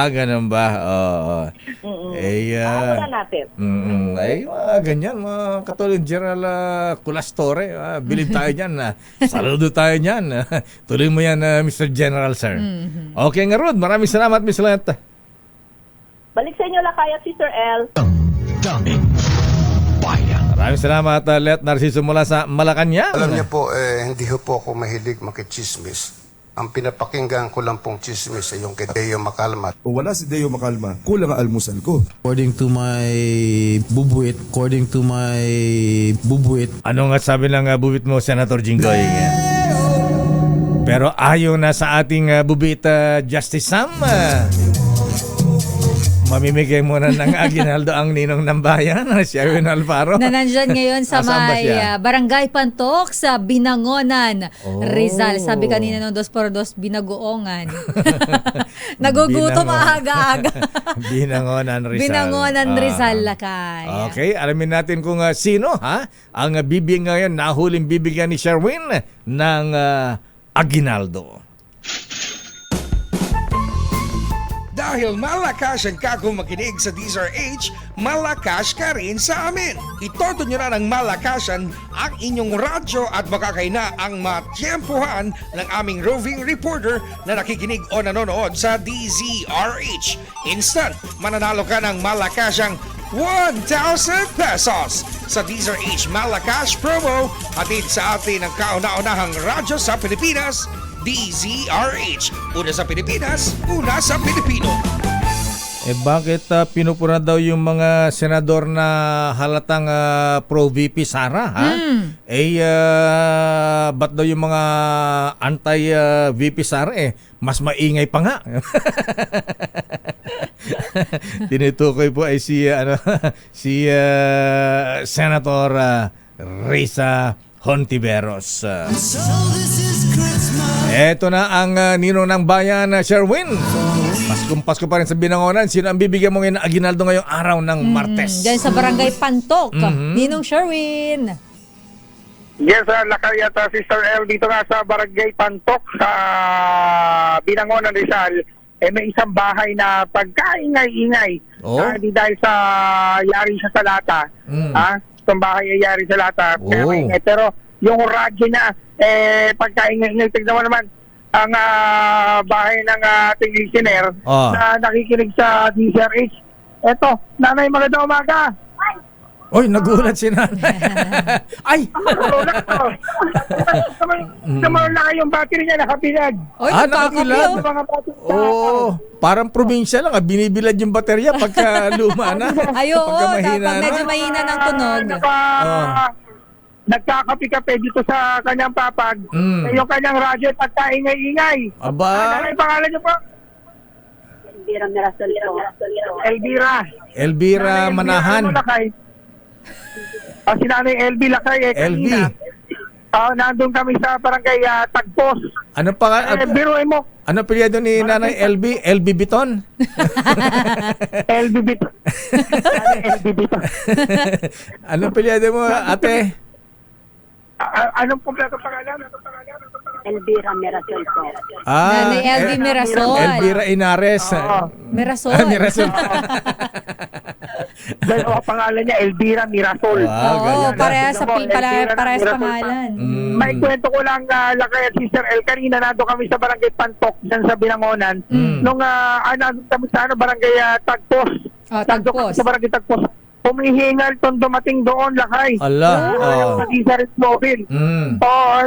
Ganun ba? Oo. Wala natin. Ganyan, mga katulad General Culastore. Bilib tayo dyan. Saludo tayo dyan. Tuloy mo yan, Mr. General, sir. Okay nga, Rod. Maraming salamat, Ms. Let. Balik sa inyo, Lakay at Sister L. Daming bayan. Maraming salamat, Let Narciso mula sa Malacanang. Alam niyo po, hindi po ako mahilig makichismis. Ang pinapakinggan ko lang pong chismis ay yung kay Deo Macalma. Kung wala si Deo Macalma, kulang ang almusal ko. According to my bubuit. Ano nga sabi ng bubuit mo, Senator Jinggoy? Pero ayaw na sa ating bubit, Justice Sam. Mamimigay muna ng aginaldo ang ninong ng bayan, si Erwin Alfaro. Na nandyan ngayon sa may Barangay Pantok sa Binangonan, Rizal. Sabi kanina ng 2x2, binagoongan. Nagugutom aga-aga. Binangonan, Rizal. Binangonan, Rizal, Lakay. Okay, alamin natin kung sino ang bibigyan ngayon, nahuling bibigyan ni Sherwin ng aginaldo. Dahil malakas ang kakong makinig sa DZRH, malakas ka rin sa amin. Itodo nyo na ng malakasan ang inyong radyo at makakay na ang matyempuhan ng aming roving reporter na nakikinig o nanonood sa DZRH. Instant, mananalo ka ng malakasang 1,000 pesos sa DZRH Malakas promo, hatid sa atin ang kauna-unahang radyo sa Pilipinas, DZRH. Una sa Pilipinas, una sa Pilipino. Bakit pinupuna daw yung mga senador na halatang pro-VP Sara, ha? Ba't daw yung mga anti-VP Sara, mas maingay pa nga? Tinutukoy po ay si Senator Risa Hontiveros. Eto na ang ninong ng bayan, Sherwin. Pasko pa rin sa Binangonan. Sino ang bibigyan mo ngayon ng aginaldo ngayong araw ng Martes? Diyan sa Barangay Pantok. Ninong Sherwin. Yes, Lakay at Sister L, dito nga sa Barangay Pantok sa Binangonan, Rizal, may isang bahay na pagkaingay-ingay. Di dahil sa yari siya sa lata. Itong bahay ay yari sa lata. Kaya maingay. Pero yung radyo niya, pagkaingay-ingay, tignan mo naman ang bahay ng ating listener na nakikinig sa DZRH. Eto, nanay, magandang umaga. Oy, nagulat si nanay. Ay! Naman na yung battery niya nakabilad. Oy, nakabilad. Parang probinsya lang. Binibilad yung baterya pagka luma na. Ayo, pag medyo mahina ng tunog. Nagkakapi-kape dito sa kanyang papag. Yung kanyang radyo at kaingay-ingay. Aba. Ano yung pangalan niyo po? Elvira Mirasol. Elvira Manahan. Si Nanay LB Lakay kanina. Nandun kami sa barangay Tagpos. Ano pa? Biruin mo. Ano apelyido ni Nanay LB? LB Biton? LB Biton. LB Biton. Ano apelyido mo, ate? Anong kompleto pangalan? Elvira Mirasol po. Nanay LB Mirasol. Elvira Inares. Mirasol. Mirasol. Pangalan niya Elvira Mirasol. Parehas pangalan. May kwento ko lang, Lakay at Sister L, kanina nado kami sa barangay Pantok, dyan sa Binangonan. Nung nandun kami sa barangay Tagpos. Tagpos. Sa barangay Tagpos. Humihingal itong dumating doon, Lakay. Ala. Sa Mobile.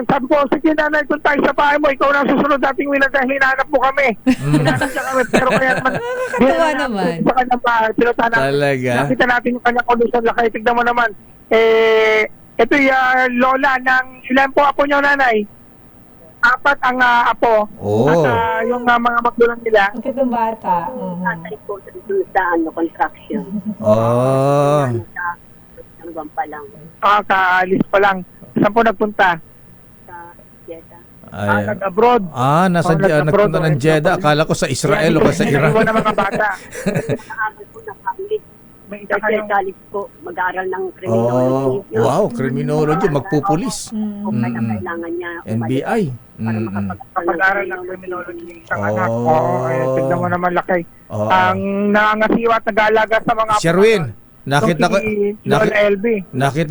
Sabi ko, sige nanay, kung tayo sa bahay mo, ikaw na susunod dating winag dahil hinahanap mo kami. Hinahanap siya kami, pero kaya naman. Nakakatawa naman. Sa kanyang bahay, Talaga? Nakita natin yung kanyang kondisyon, Lakay. Tignan mo naman. Ito yung lola ng ilan po apo niyo, nanay? 4 ang apo. At yung mga magulang nila. Ang kitong bata. Tatay po sa construction. Hanggang pa lang. Kaalis pa lang. Saan po nagpunta? Sa Jeddah. Nag-abroad. Nagpunta ng Jeddah. Akala ko sa Israel o sa Iran. Iwan ng mga bata. Nag-aaral po ng college. May college po, mag-aaral ng criminology. Wow, criminology, magpupulis. Kung kailangan niya NBI. para makapag-aral ng criminology isang anak. Tignan mo naman, Lakay. Ang nangangasiwa at nag-aalaga sa mga Sherwin, nakita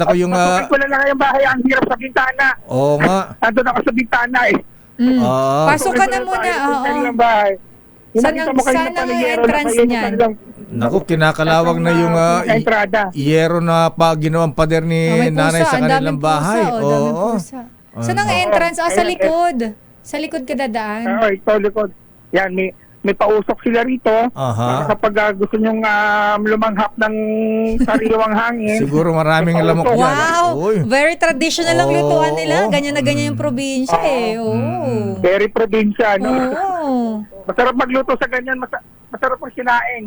ko yung ko na lang yung bahay, ang hirap sa bintana. Oo nga. Nandun ako sa bintana Pasok ka na muna. Saan ang entrance niyan? Naku, kinakalawag na yung yero na ginawang pader ni nanay sa kanilang bahay. Saan ang entrance? Sa likod. Sa likod ka dadaan. Ito likod. Yan, may pausok sila rito. Kapag gusto nyong lumanghap ng sariwang hangin. Siguro maraming lamok yan. Wow! Very traditional ang lutuan nila. Ganyan na ganyan yung probinsya Very probinsya, no? Masarap magluto sa ganyan, masarap ang sinaing.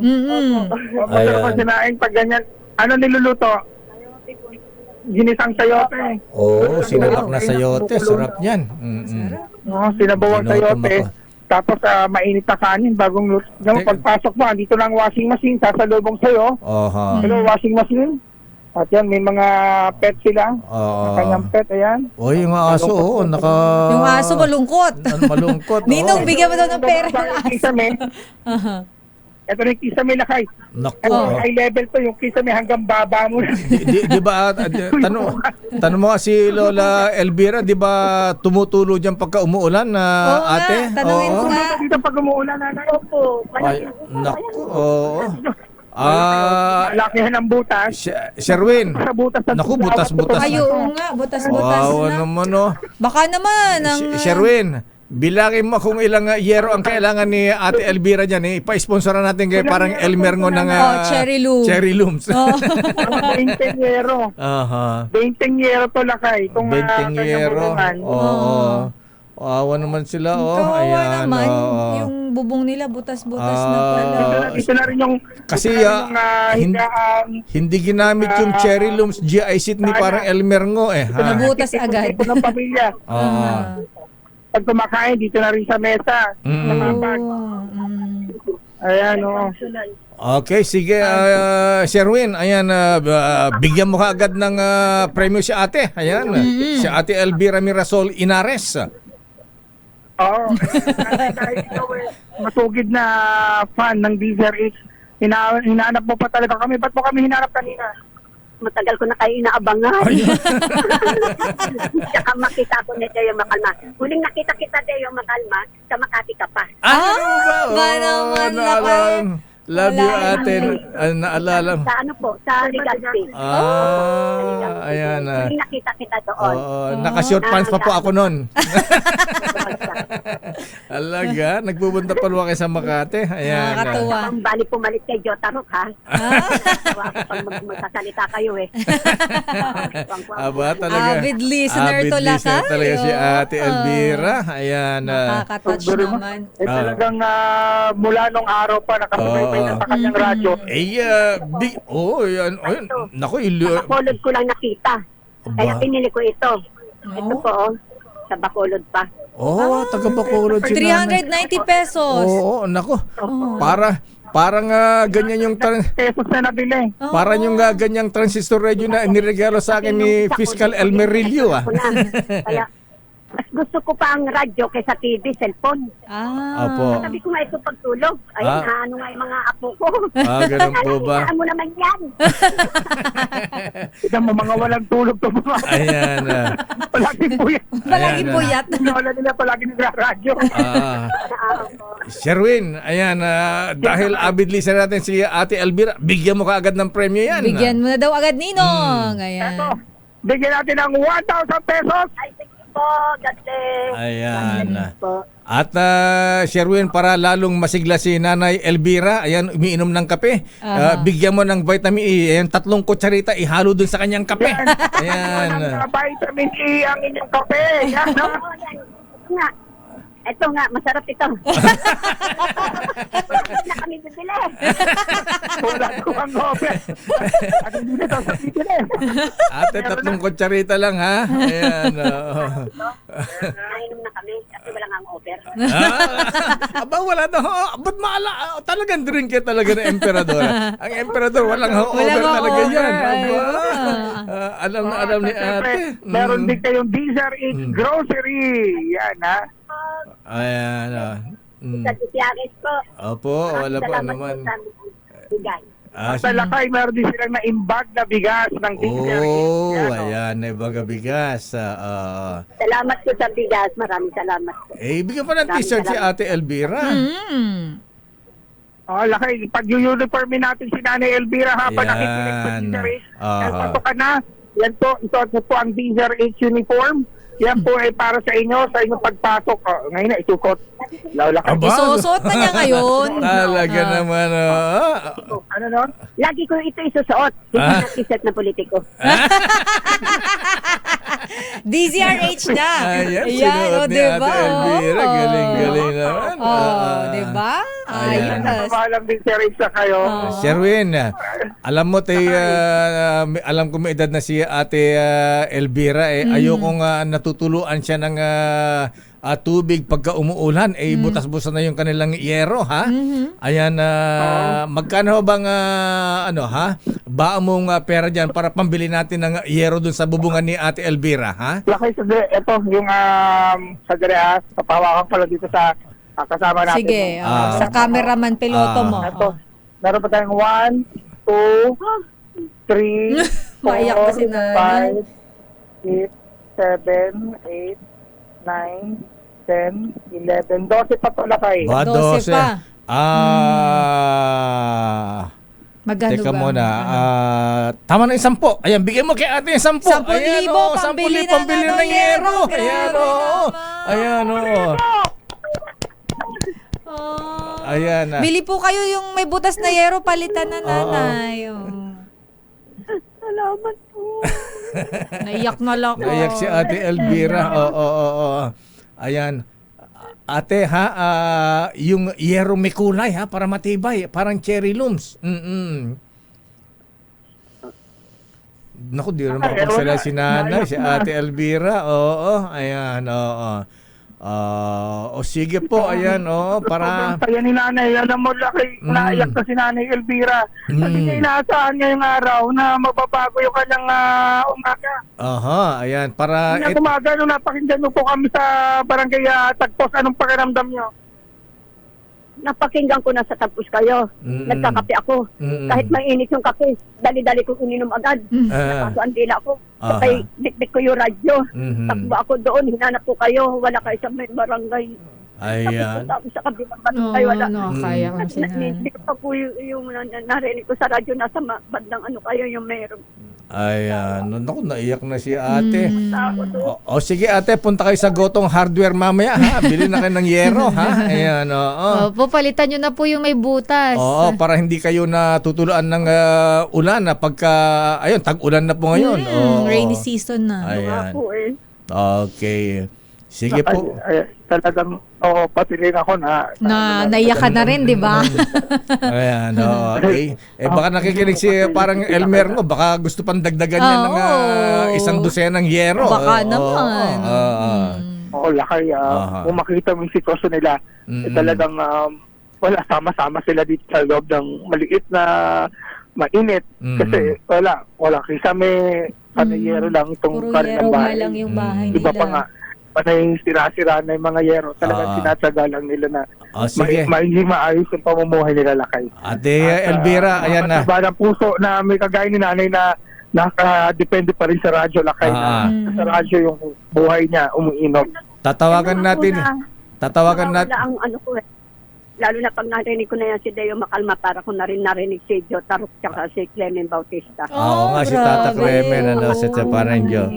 Masarap ang sinaing pag ganyan. Ano niluluto? Ginisang sayote. Oo, sinabak na sayote. Sarap yan. Sinabawang sayote. Tapos mainit na kanin bagong luto. Pagpasok mo, dito lang washing machine, sasalubong sa'yo. Hello, washing machine. At yan, may mga pet sila. Kanyang pet, ayan. O, yung aso, yung aso malungkot. Malungkot. Ninong, bigyan mo daw ng pera ng kisame. Ito na yung kisame na kay. High level to, yung kisame hanggang baba mo. Di ba, tanong mo si Lola Elvira, di ba tumutulo dyan pagka umuulan, ate? Tanungin mo nga. Dito pag umuulan, nanay. Opo. Naku, lakihan ng butas. Sherwin. Naku, butas-butas. Ayo nga, butas-butas na. Wow, naman Baka naman. Sherwin, Bilangin mo kung ilang yero ang kailangan ni Ate Elvira dyan. Pa-sponsoran natin kay parang Elmer ngo ng Cherry Looms. Cherry Looms. 20 yero. Aha. 20 yero to lakay. 20 yero. Oo. Awa naman sila. Kawawa Ayan. naman. Yung bubong nila butas-butas na pala. Ito na rin yung Kasi higaan. hindi ginamit yung Cherry Looms GI seat ni parang Elmer ngo Nabutas agad. Ito ng pamilya. Pag kumakain, dito na rin sa mesa. Ayan, Okay, sige, Sherwin, ayan, bigyan mo ka agad ng premyo si ate. Ayan, si Ate Elvira Mirasol Inares. Oo. Dahil ikaw masugid na fan ng DZRH, hinahanap mo pa talaga kami. Ba't mo kami hinanap kanina? Matagal ko na kayo inaabangan. Saka makita ko ni Deo Makalma. Huling nakita kita, Deo Makalma, sa Makati ka pa. Ba naman lakay. Love you, ate. Naalala. Sa ano po? Sa Legazpi. Ayan. Huling nakita kita doon. Naka-short pants pa po ako nun. Alaga, nagpupunta pa luwa kayo sa Makati. Ayan. Nakakatuwa. Ang balik pumalit kay Jotarok, ha? Pag magsasalita kayo, Aba, talaga. Avid listener to lakay. Talaga si Ate Elvira. Ayan. Nakaka-touch naman. Talagang mula nung araw pa nakasabay sa kanyang radyo. Yan. Naku, Bacolod ko lang nakita. Kaya pinili ko ito. Ito po, sa Bacolod pa. taga Bacolod si Nanay. 390 pesos. Naku. Parang ganyan yung pesos na nabili. Parang yung ganyang transistor radio na niregalo sa akin ni Fiscal Elmerillo. Kaya mas gusto ko pa ang radyo kaysa TV, cellphone. Opo. Sabi ko nga ito pagtulog. Ayun, ano nga yung mga apo ko. Ganun po ba? Alam mo naman yan. Tignan mo, mga walang tulog to mga. Ayan. Palaging puyat. Palaging puyat. Wala nila palaging nagra-radyo. Sherwin, ayan, dahil avid listener natin si Ate Elvira, bigyan mo ka agad ng premyo yan. Bigyan mo na daw agad, Ninong. Ayan. Ito, bigyan natin ng 1,000 pesos. Po, God bless. Ayan. At Sherwin, para lalong masigla si Nanay Elvira, ayan, umiinom ng kape. Bigyan mo ng vitamin E, ayan, 3 kutsarita, ihalo dun sa kanyang kape. Ayan. Vitamin E ang inyong kape. Yan, Ito nga, masarap ito. Na kami bibili. Wala ko ang offer. At hindi na sa bibili. Ate, 3 kutsarita lang, ha? Ayan. Nainom na kami kasi wala nga ang offer. Aba, wala na. Ba't talagang drinker talaga ng emperador. Ang emperador, walang over talaga yan. Aba. Alam ni ate. Meron din kayong DZRH Grocery. Yan, ha? Ayan. Sa Titianes po. Opo, wala pa naman. Sa Lakay, meron din silang na-imbag na bigas ng DZRH. Ayan, ibaga bigas. Salamat po sa bigas. Maraming salamat po. Bigyan pa ng t-shirt si Ate Elvira. Lakay, pag-uniforme natin si Nanay Elvira habang nakikinig sa DZRH. Pato ka na. Yan po, ito po ang DZRH uniform. Yan po ay para sa inyong pagpasok. Ngayon na, itukot. Isusuot na niya ngayon. Talaga naman. Ano no? Lagi ko ito isusuot. Hindi na t-shirt na politiko. DZRH na. Ayan, Ayan, sinuot ni diba? Ate Elvira. Galing-galing naman. Diba? Ayan. Mabalang din si Risa kayo. Sherwin, alam mo alam ko may edad na si Ate Elvira ayokong natutuluan siya ng tubig pagka umuulan butas-butas na yung kanilang yero, ha? Ayan, magkano bang baan mong pera diyan para pambili natin ng yero dun sa bubungan ni Ate Elvira, ha? Lakay, ito yung sa Dreas, papawakan pala dito sa kasama natin. Sige, sa cameraman piloto mo. Ito, meron pa tayong 1, 2, 3, Maiyak na si 4, 5, 6, 7, 8, 9, 10, 11, 12 pa to Lakay. 12 pa. Magano Teka ba? muna. Tama na yung 10. Ayan, bigyan mo kay ate yung 10. 10,000 pambili pambili ng yero. Ayan, o. Ayan. Bili po kayo yung may butas na yero, palitan na nanay. Salamat po. Naiyak na lang. Naiyak si Ate Elvira. Oo. Ayan. Ate ha, yung yero may kulay ha, para matibay. Parang cherry looms. Naku, di rin makapagsalita si nanay, si Ate Elvira. Oo, ayan, oo. O sige po, ayan, para... Kaya ni nanay, alam mo, laki, naiyak na si nanay Elvira. Kasi niya inaasahan ngayong araw na mababago yung kanyang umaga. Aha, ayan, para... Kanya umaga, nung napakinggan mo po kami sa barangay Tagpos, anong pakiramdam nyo? Napakinggan ko na sa Tagpos kayo. Nagkakape ako. Kahit mainit yung kape, dali-dali ko ininom agad. Kaso ang dila ko. Kaya bitbit ko yung radyo. Takbo ako doon, hinanap ko kayo. Wala kayo sa may barangay. Ayan. Tapos sa kabilang barangay, wala. Kaya ang sinahan. Hindi ko pa po yung narinig ko sa radyo, nasa bandang ano kayo yung meron. Ayan. Naku, naiyak na si ate. O sige ate, punta kayo sa Gotong Hardware mamaya ha. Bili na kayo ng yero ha. Ayan, oo. Opo, palitan nyo na po yung may butas. Oo, para hindi kayo natutuluan ng ulan na pagka, ayun, tag-ulan na po ngayon. Rainy season na. Ayan. Okay. Sige po. Talagang, patilin ako na naiyak ka na rin, di ba? Ayan, okay. Baka nakikinig si parang Elmer mo, baka gusto pang dagdagan niya ng isang dosenang yero. Baka naman. Oo, lakay. Kung makita mo yung sitwasyon nila, talagang wala, sama-sama sila dito sa loob ng maliit na mainit. Kasi wala kisame, kanayero lang itong Puro kanilang yero nga bahay. lang yung bahay nila. Iba pa nga, panay sira-sira na yung mga yero. Talagang sinatsaga lang nila na sige. hindi maayos yung pamumuhay nila, lakay. Ate Elvira, ayan na. Mataba ng puso na may kagaya ni nanay na nakadepende pa rin sa radyo, lakay. Sa radyo yung buhay niya umiinom. Tatawagan natin. Wala ang ano ko eh. Lalo na pag narinig ko na yan si Deo Macalma, para ko na rin narinig si Joe Tarok tsaka si Clement Bautista. Oo nga, si Tata Clemen, sa Chaparan Jo.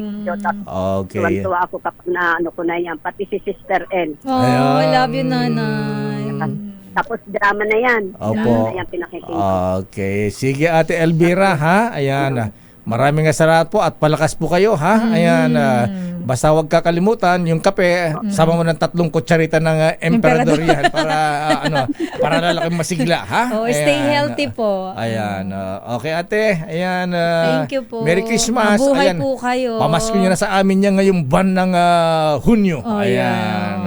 Okay. Tuwa ako kapag na ano ko na yan, pati si Sister N. I love you, nanay. Tapos drama na yan. Opo. Drama na yan pinakikita. Okay. Sige Ate Elvira ha. Ayan. Maraming salamat po at palakas po kayo ha. Ayan. Basta huwag kakalimutan yung kape, sama mo ng 3 kutsarita ng Emperador yan para lalaking masigla ha. Stay healthy po. Ayan. Okay ate. Ayan. Thank you po. Merry Christmas. Mabuhay Ayan. po kayo. Pamasko nyo na sa amin yan ngayong buwan ng Hunyo. Ayan.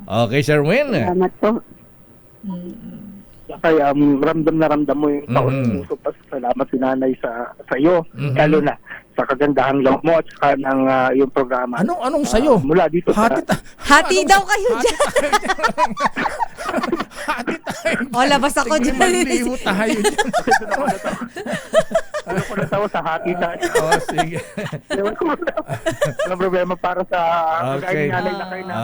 Okay, Sir Win. Salamat po. Kaya ramdam na ramdam mo yung taon ng puso. Salamat si nanay sa iyo, lalo na sa kagandahang loob mo at saka ng yung programa. Anong sayo? Mula dito Hati daw kayo dyan. Hati tayo. O, labas ako dyan. Libo tayo dyan. Ano ko na tayo sa hati tayo. Sige. Walang problema para sa kagaya ni nanay na kayo na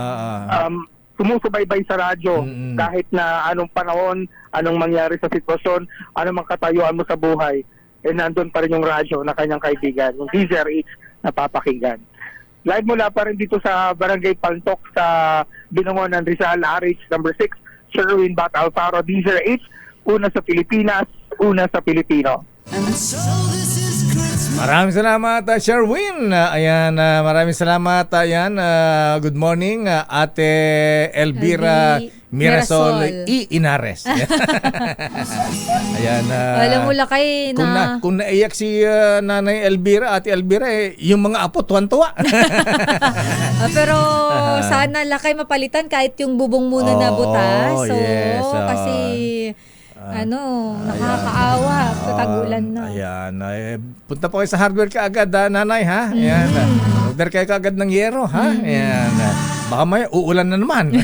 sumusubaybay sa radyo kahit na anong panahon, anong mangyari sa sitwasyon, anong katayuan mo sa buhay, nandun pa rin yung radyo na kanyang kaibigan, yung DZRH na papakinggan. Live mula pa rin dito sa Barangay Paltok sa Binangonan, Rizal, RH number 6, Sherwin Bat Alfaro, DZRH, una sa Pilipinas, una sa Pilipino. Maraming salamat, Sherwin. Ayan, maraming salamat. Ayan, good morning, Ate Elvira Mirasol Inares. Ayan. Alam mo lakay na. Kung naiyak si Nanay Elvira, Ate Elvira, yung mga apo, tuwan-tuwa. Pero sana lakay mapalitan kahit yung bubong muna na butas. So, yes, kasi nakakaawa. Tagulan na. Ayan. Punta po kayo sa hardware ka agad, nanay, ha? Ayan. Order kayo kaagad ng yero, ha? Ayan. Baka may uulan na naman.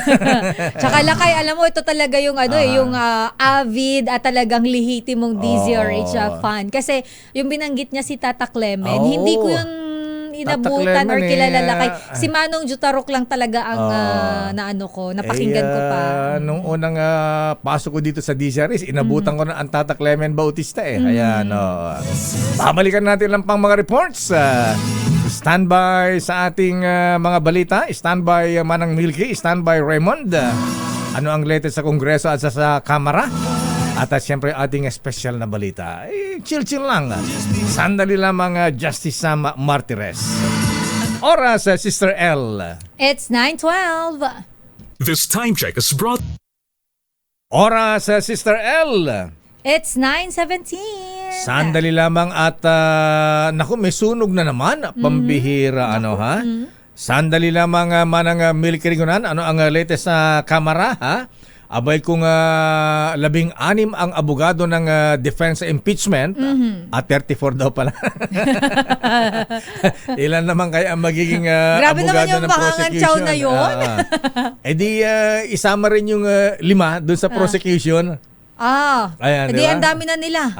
Tsaka lakay, alam mo, ito talaga yung yung avid at talagang lihitimong DZRH fan. Kasi yung binanggit niya si Tata Clement, hindi ko yun inabutan or kilala lakay. Si Manong Jutarok lang talaga ang napakinggan ko pa. Nung unang pasok ko dito sa DZRH, inabutan ko na ang Tata Clement Bautista Ayan. Babalikan natin lang pang mga reports. Standby sa ating mga balita. Standby Manang Milky. Standby Raymond. Ano ang latest sa Kongreso at sa Kamara? At siyempre ating special na balita. Chill-chill lang. Sandali lamang, Justice Sam Martires. Oras, Sister L. It's 9:12. This time check is brought... Oras, Sister L. It's 9:17. Sandali lamang at naku, may sunog na naman. Pambihira, ano ha? Sandali lamang, manang Milky Ringonan. Ano ang latest sa Kamara, ha? Abay kung 16 ang abogado ng defense impeachment at 34 daw pala. Ilan naman kaya ang magiging Grabe naman abogado yung ng makangantsaw prosecution? na yun. Isama rin yung 5 dun sa prosecution. Ayan, Hindi, diba? ang dami na nila.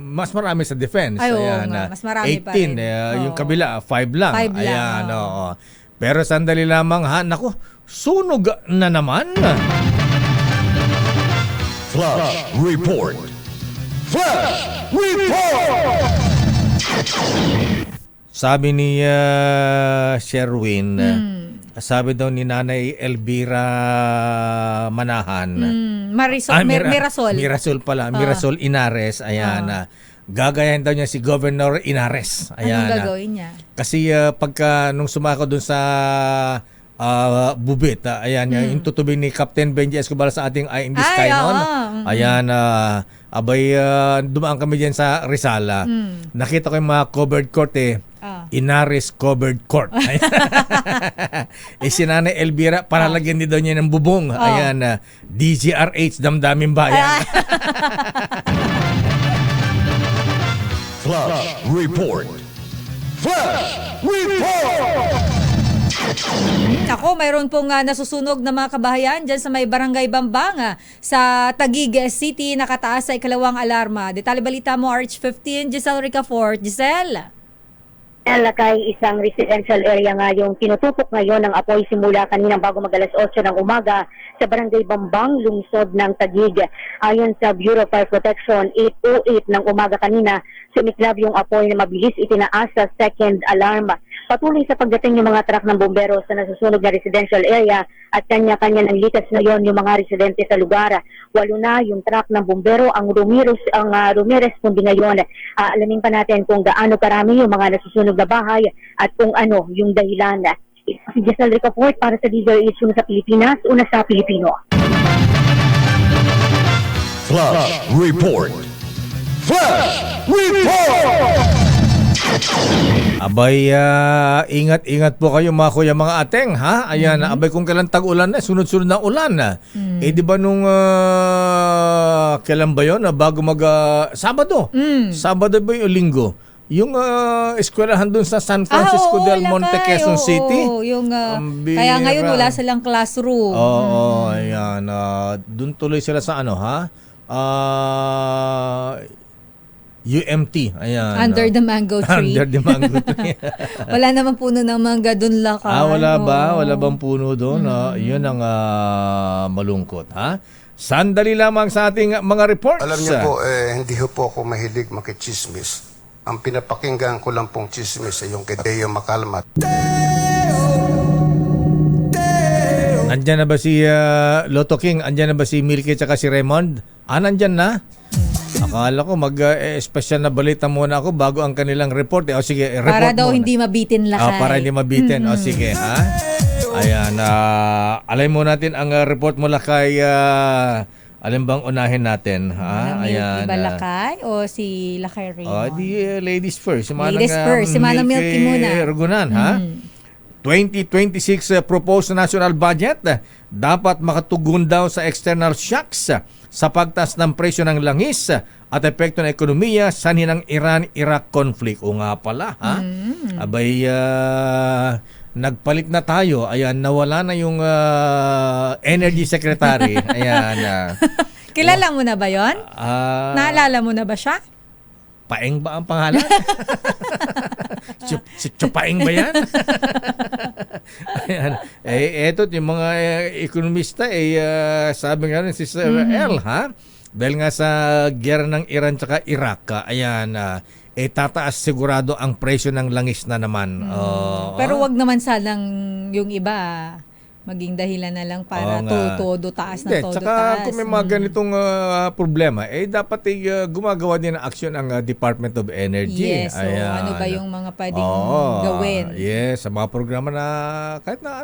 Mas marami sa defense. Ay, oo Ayan, nga, mas marami 18, pa rin. yung kabila, 5 lang. 5 lang, Ayan, oo. Pero sandali lamang, ha? Naku, sunog na naman. Flash Report. Flash Report. Sabi ni Sherwin, sabi daw ni Nanay Elvira Manahan, Marisol, Mirasol. Mirasol pala, Mirasol Inares, ayan, gagayahin daw niya si Governor Inares. Ayan, anong gagawin niya? Kasi pagka nung sumako dun sa Bubit, ayan, yung tutubing ni Captain Benji Escobar sa ating Eye in the Sky noon. Ayan, abay, dumaan kami dyan sa Rizala. Nakita ko yung mga covered court Inares covered court. Si Nanay Elvira, paralagyan din daw niya ng bubong. Ayan, DZRH, Damdaming Bayan. Flash Report. Flash Report. Ako, mayroon pong nasusunog na mga kabahayan dyan sa may Barangay Bambang sa Taguig City, nakataas sa ikalawang alarma. Detalye balita mo, RH15, Giselle Ricafort. Giselle? Lakay, isang residential area nga yung tinututok ngayon ng apoy simula kanina bago mag-alas 8 ng umaga sa Barangay Bambang, lungsod ng Taguig. Ayon sa Bureau of Fire Protection, 8:08 ng umaga kanina, sumiklab yung apoy na mabilis itinaas sa second alarm. Patuloy sa pagdating ng mga truck ng bombero sa nasusunog na residential area at kanya-kanya ng likas ngayon yung mga residente sa lugar. 8 na yung truck ng bombero ang rumirespondi ngayon. Alamin pa natin kung gaano karami yung mga nasusunog na bahay at kung ano yung dahilan. Si Giselle Ricafort para sa DZRH sa Pilipinas, una sa Pilipino. Flash Report. Flash Report. Abay, ingat-ingat po kayo mga kuya, mga ateng, ha? Ayan, abay kung kailan tag-ulan na, sunod-sunod na ulan na. Di ba nung, kailan ba yun? Bago Sabado. Sabado ba yung linggo? Yung eskwelahan dun sa San Francisco del Monte, Quezon City. Yung, kaya ngayon wala silang classroom. Oo, ayan. Dun tuloy sila sa ano, ha? UMT, ayan. Under the mango tree. Under the mango tree. Wala naman puno ng mangga doon, Lakay. Wala ba? Wala bang puno doon? Yun ang malungkot, ha? Sandali lamang sa ating mga reports. Alam niyo po, hindi po ako mahilig makichismis. Ang pinapakinggan ko lang pong chismis ay yung kay Deo Macalma. Andyan na ba si Lotto King? Andyan na ba si Milky at si Raymond? Nandyan na? Akala ko mag-special na balita muna ako bago ang kanilang report. O sige, report para daw muna. hindi mabitin, Lakay. Para hindi mabitin. O sige, ha? Ayan, alay mo natin ang report mo, Lakay. Alin bang unahin natin, ha? Ayan. Ba Lakay o si Lakay Raymond? The ladies first. Ladies first. Si Manang Milky muna. Ergunan, ha? 2026 proposed national budget dapat makatugon daw sa external shocks sa pagtaas ng presyo ng langis at epekto ng ekonomiya sa hinang Iran-Iraq conflict. O nga pala, ha? Abay, nagpalit na tayo. Ayan, nawala na yung energy secretary. Ayan. Kilala mo na ba yon? Naalala mo na ba siya? Paeng ba ang pangalan? Chupaeng ba yan? Ayan. Eto, yung mga ekonomista, sabi nga rin si Sir L, ha? Dahil nga sa gera ng Iran tsaka Iraq, ayan, tataas sigurado ang presyo ng langis na naman. Pero wag naman sanang yung iba Maging dahilan na lang para Oo nga. todo taas ng Hindi, todo tsaka taas. kung may mga ganitong problema, dapat gumagawa din ng aksyon ang Department of Energy. Yes, so ano ba yung mga pwedeng gawin? Yes, sa mga programa na kahit na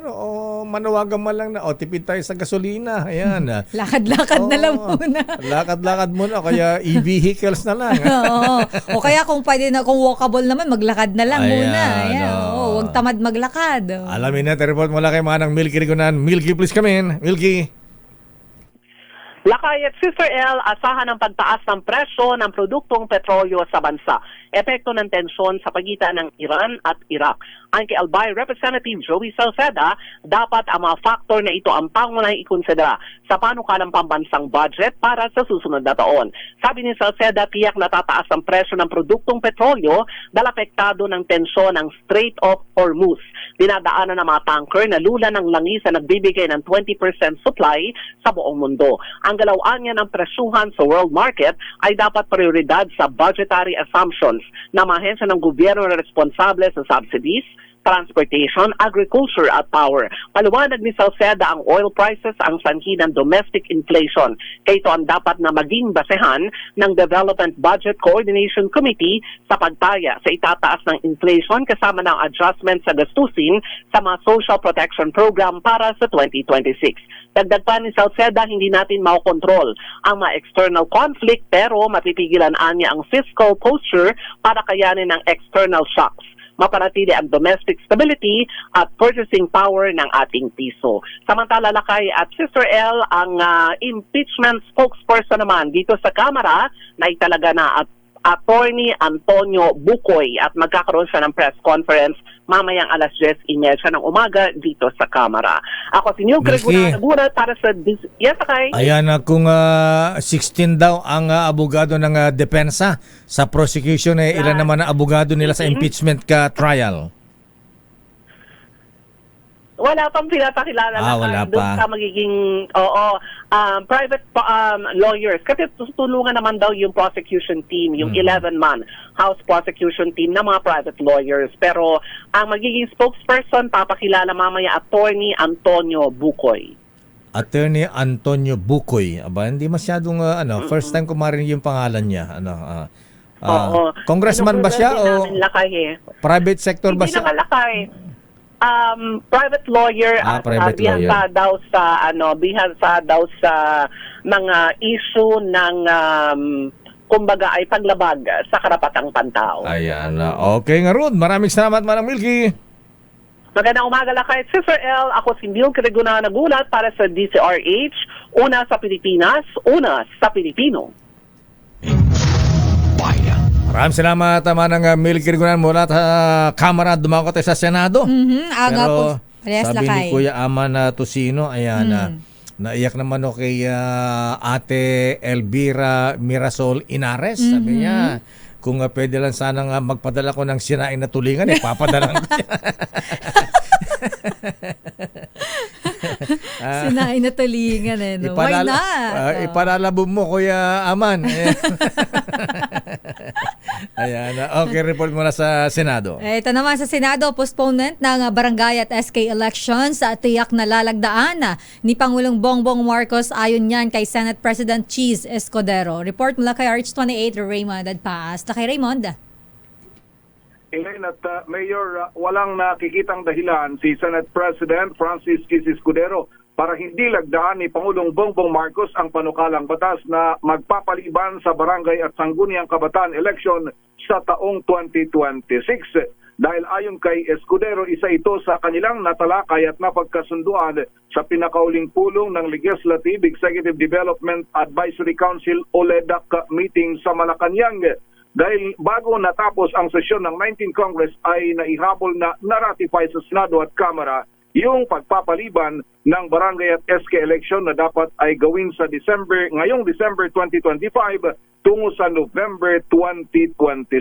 manawagan man lang na tipid tayo sa gasolina. Ayan. Lakad-lakad na lang muna. Lakad-lakad muna, kaya e-vehicles na lang. Oo. O kaya kung pwede na, kung walkable naman, maglakad na lang muna. Ayan. Huwag tamad maglakad. Alamin natin, report mula kay Manang Milky Rigunan. Milky, please come in. Milky. Lakay at Sister L, asahan ang pagtaas ng presyo ng produktong petrolyo sa bansa. Epekto ng tensyon sa pagitan ng Iran at Iraq. Ang kay Albay Representative Joey Salceda, dapat ang mga faktor na ito ang pangunahing ikonsidera sa panukalang pambansang budget para sa susunod na taon. Sabi ni Salceda, tiyak na tataas ang presyo ng produktong petrolyo dahil apektado ng tensyon ng Strait of Hormuz. Dinadaanan ng mga tanker na lula ng langis na nagbibigay ng 20% supply sa buong mundo. Ang galawaan niya ng presyuhan sa world market ay dapat prioridad sa budgetary assumptions na mga ahensya ng gobyerno na responsable sa subsidies, transportation, agriculture at power. Paliwanag ni Salceda, ang oil prices ang sanhi ng domestic inflation. Kaya ito ang dapat na maging basehan ng Development Budget Coordination Committee sa pagtaya sa itataas ng inflation kasama ng adjustment sa gastusin sa mga social protection program para sa 2026. Dagdag pa ni Salceda, hindi natin makokontrol ang mga external conflict pero mapipigilan niya ang fiscal posture para kayanin ng external shocks. Mapanatili ang domestic stability at purchasing power ng ating piso. Samantala, Lakay at Sister L, ang impeachment spokesperson naman dito sa Kamara na italaga na at Attorney Antonio Bukoy at magkakaroon siya ng press conference mamayang 10:30 ng umaga dito sa Kamara. Ako si Neil Gregorio para sa Yes, Lakay. Ayan, kung 16 daw ang abogado ng depensa sa prosecution, ilan naman ang abogado nila sa impeachment trial? Wala pang pinapakilala wala doon pa. sa magiging private lawyers. Kasi tutulungan naman daw yung prosecution team, yung 11-man House prosecution team ng mga private lawyers. Pero ang magiging spokesperson, papakilala mamaya Attorney Antonio Bukoy. Attorney Antonio Bukoy. Aba, hindi masyadong first time ko marinig yung pangalan niya. Congressman ba siya o private sector ba siya? Hindi naman Lakay. Private lawyer at bihasa daw sa mga issue ng kumbaga ay paglabag sa karapatang pantao. Ayan. Okay nga Rod. Maraming salamat, Manang Milky. Magandang umaga Lakay. Sister L, ako si Neil Gregorio nagulat para sa DCRH. Una sa Pilipinas, una sa Pilipino. Maraming salamat, Manang Milky Rigunan mula sa Kamara, dumako tayo sa Senado. Pero sabi ni Kuya Aman Tosino, ayan, naiyak naman kay Ate Elvira Mirasol Inares. Sabi niya, kung pwede lang sana magpadala ko ng sinaing na tulingan, papadala ko siya. Sinain na tulingan no? Why not? Ipalalabog mo, Kuya Aman. Ayan. Okay, report muna sa Senado. Ito naman sa Senado, postponement ng barangay at SK elections sa tiyak na lalagdaan ni Pangulong Bongbong Marcos ayon yan kay Senate President Cheese Escudero. Report mula kay RH28, Raymond Adpaas. Kay Raymond. Elaine at Mayor, walang nakikitang dahilan si Senate President Francis Cheese Escudero para hindi lagdaan ni Pangulong Bongbong Marcos ang panukalang batas na magpapaliban sa barangay at sangguniang kabataan election sa taong 2026. Dahil ayon kay Escudero, isa ito sa kanilang natalakay at napagkasunduan sa pinakauling pulong ng Legislative Executive Development Advisory Council o LEDAC meeting sa Malacanang. Dahil bago natapos ang sesyon ng 19th Congress ay naihabol na na-ratify sa Senado at Kamara yung pagpapaliban ng barangay at SK election na dapat ay gawin sa ngayong December 2025 tungo sa November 2026.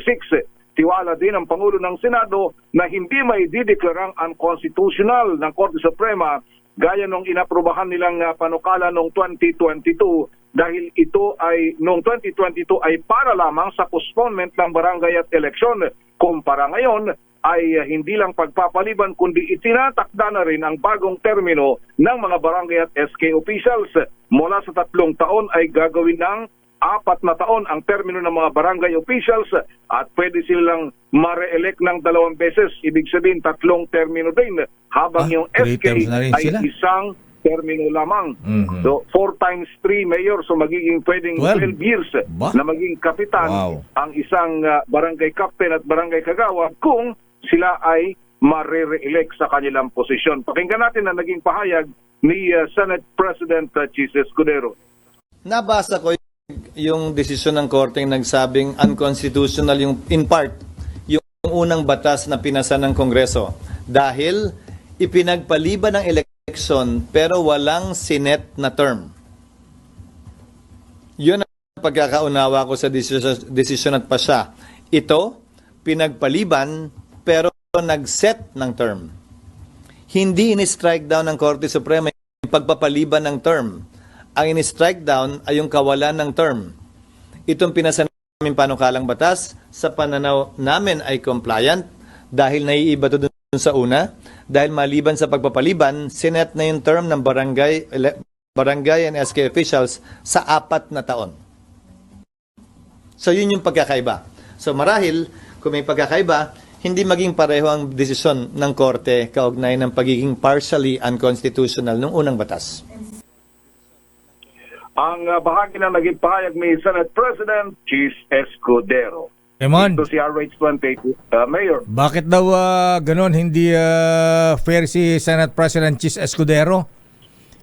Tiwala din ang Pangulo ng Senado na hindi may dideklarang unconstitutional ng Korte Suprema gaya nung inaprubahan nilang panukala noong 2022 dahil ito ay noong 2022 ay para lamang sa postponement ng barangay at eleksyon. Kumpara ngayon ay hindi lang pagpapaliban kundi itinatakda na rin ang bagong termino ng mga barangay at SK officials. Mula sa 3 taon ay gagawin ng 4 na taon ang termino ng mga barangay officials at pwede silang ma-re-elect ng 2 beses. Ibig sabihin 3 termino din habang yung 3 SK terms na rin ay sila. isang termino lamang. So 4 times 3 mayor, so magiging pwedeng 12 years na maging kapitan ang isang barangay captain at barangay kagawad kung sila ay marire-elect sa kanilang posisyon. Pakinggan natin na naging pahayag ni Senate President Chis Escudero. Nabasa ko yung desisyon ng korte nagsabing unconstitutional yung in part yung unang batas na pinasa ng Kongreso dahil ipinagpaliban ng election pero walang Senate na term. Yun ang pagkakaunawa ko sa desisyon at pasya. Ito, pinagpaliban pero nag-set ng term. Hindi in-strike down ng Korte Suprema yung pagpapaliban ng term. Ang in-strike down ay yung kawalan ng term. Itong pinasa namin panukalang batas, sa pananaw namin ay compliant dahil naiiba to dun sa una. Dahil maliban sa pagpapaliban, sinet na yung term ng barangay and SK officials sa 4 na taon. So yun yung pagkakaiba. So marahil, kung may pagkakaiba, hindi maging pareho ang desisyon ng korte kaugnay ng pagiging partially unconstitutional ng unang batas. Ang bahagi na naging pahayag ni Senate President Chis Escudero. Eman, Ito si RH28 Mayor. bakit daw ganon hindi fair si Senate President Chis Escudero?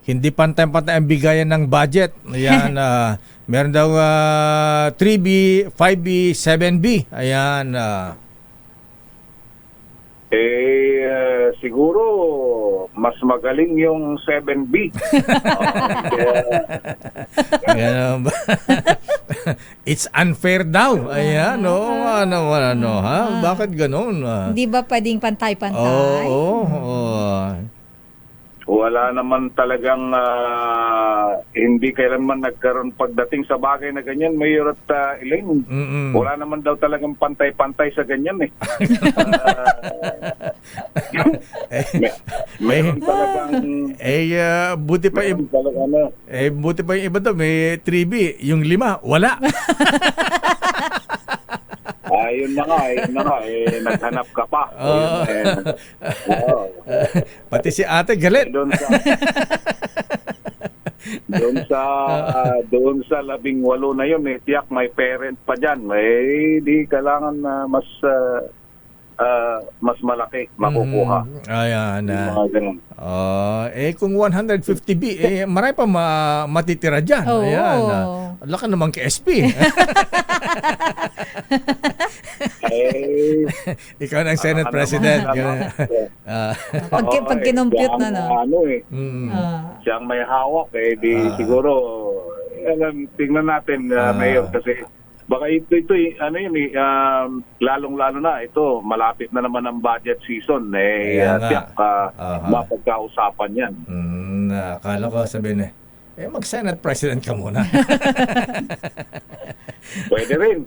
Hindi pantay-pantay ang bigayan ng budget. Ayan, meron daw 3B, 5B, 7B. Ayan. Siguro mas magaling yung 7B. Ganun ba? It's unfair daw. Ayan, ano, ha? Bakit ganon? Hindi ba pwedeng pantay-pantay? Wala naman talagang hindi kailanman nagkaroon pagdating sa bagay na ganyan, Mayor at Elaine. Wala naman daw talagang pantay-pantay sa ganyan eh. Mayroon talagang buti pa buti pa yung iba daw may 3B, yung 5 wala. Yun na nga, naghanap ka pa. Pati si ate galit. Doon sa 18 na yun, tiyak may parent pa dyan. Di kailangan na mas malaki makukuha. Ayan. Kung 150B, marami pa matitira dyan. Ayan. Laka naman kay SP. Ikaw na ang Senate President. Pag kinompute na, no? Siyang may hawak, siguro, tingnan natin, Mayor, kasi baka ito lalong-lalo na ito, malapit na naman ang budget season. Tiyak, mapagkausapan yan. Akala ko sabihin mag-Senate President ka muna. Pwede rin.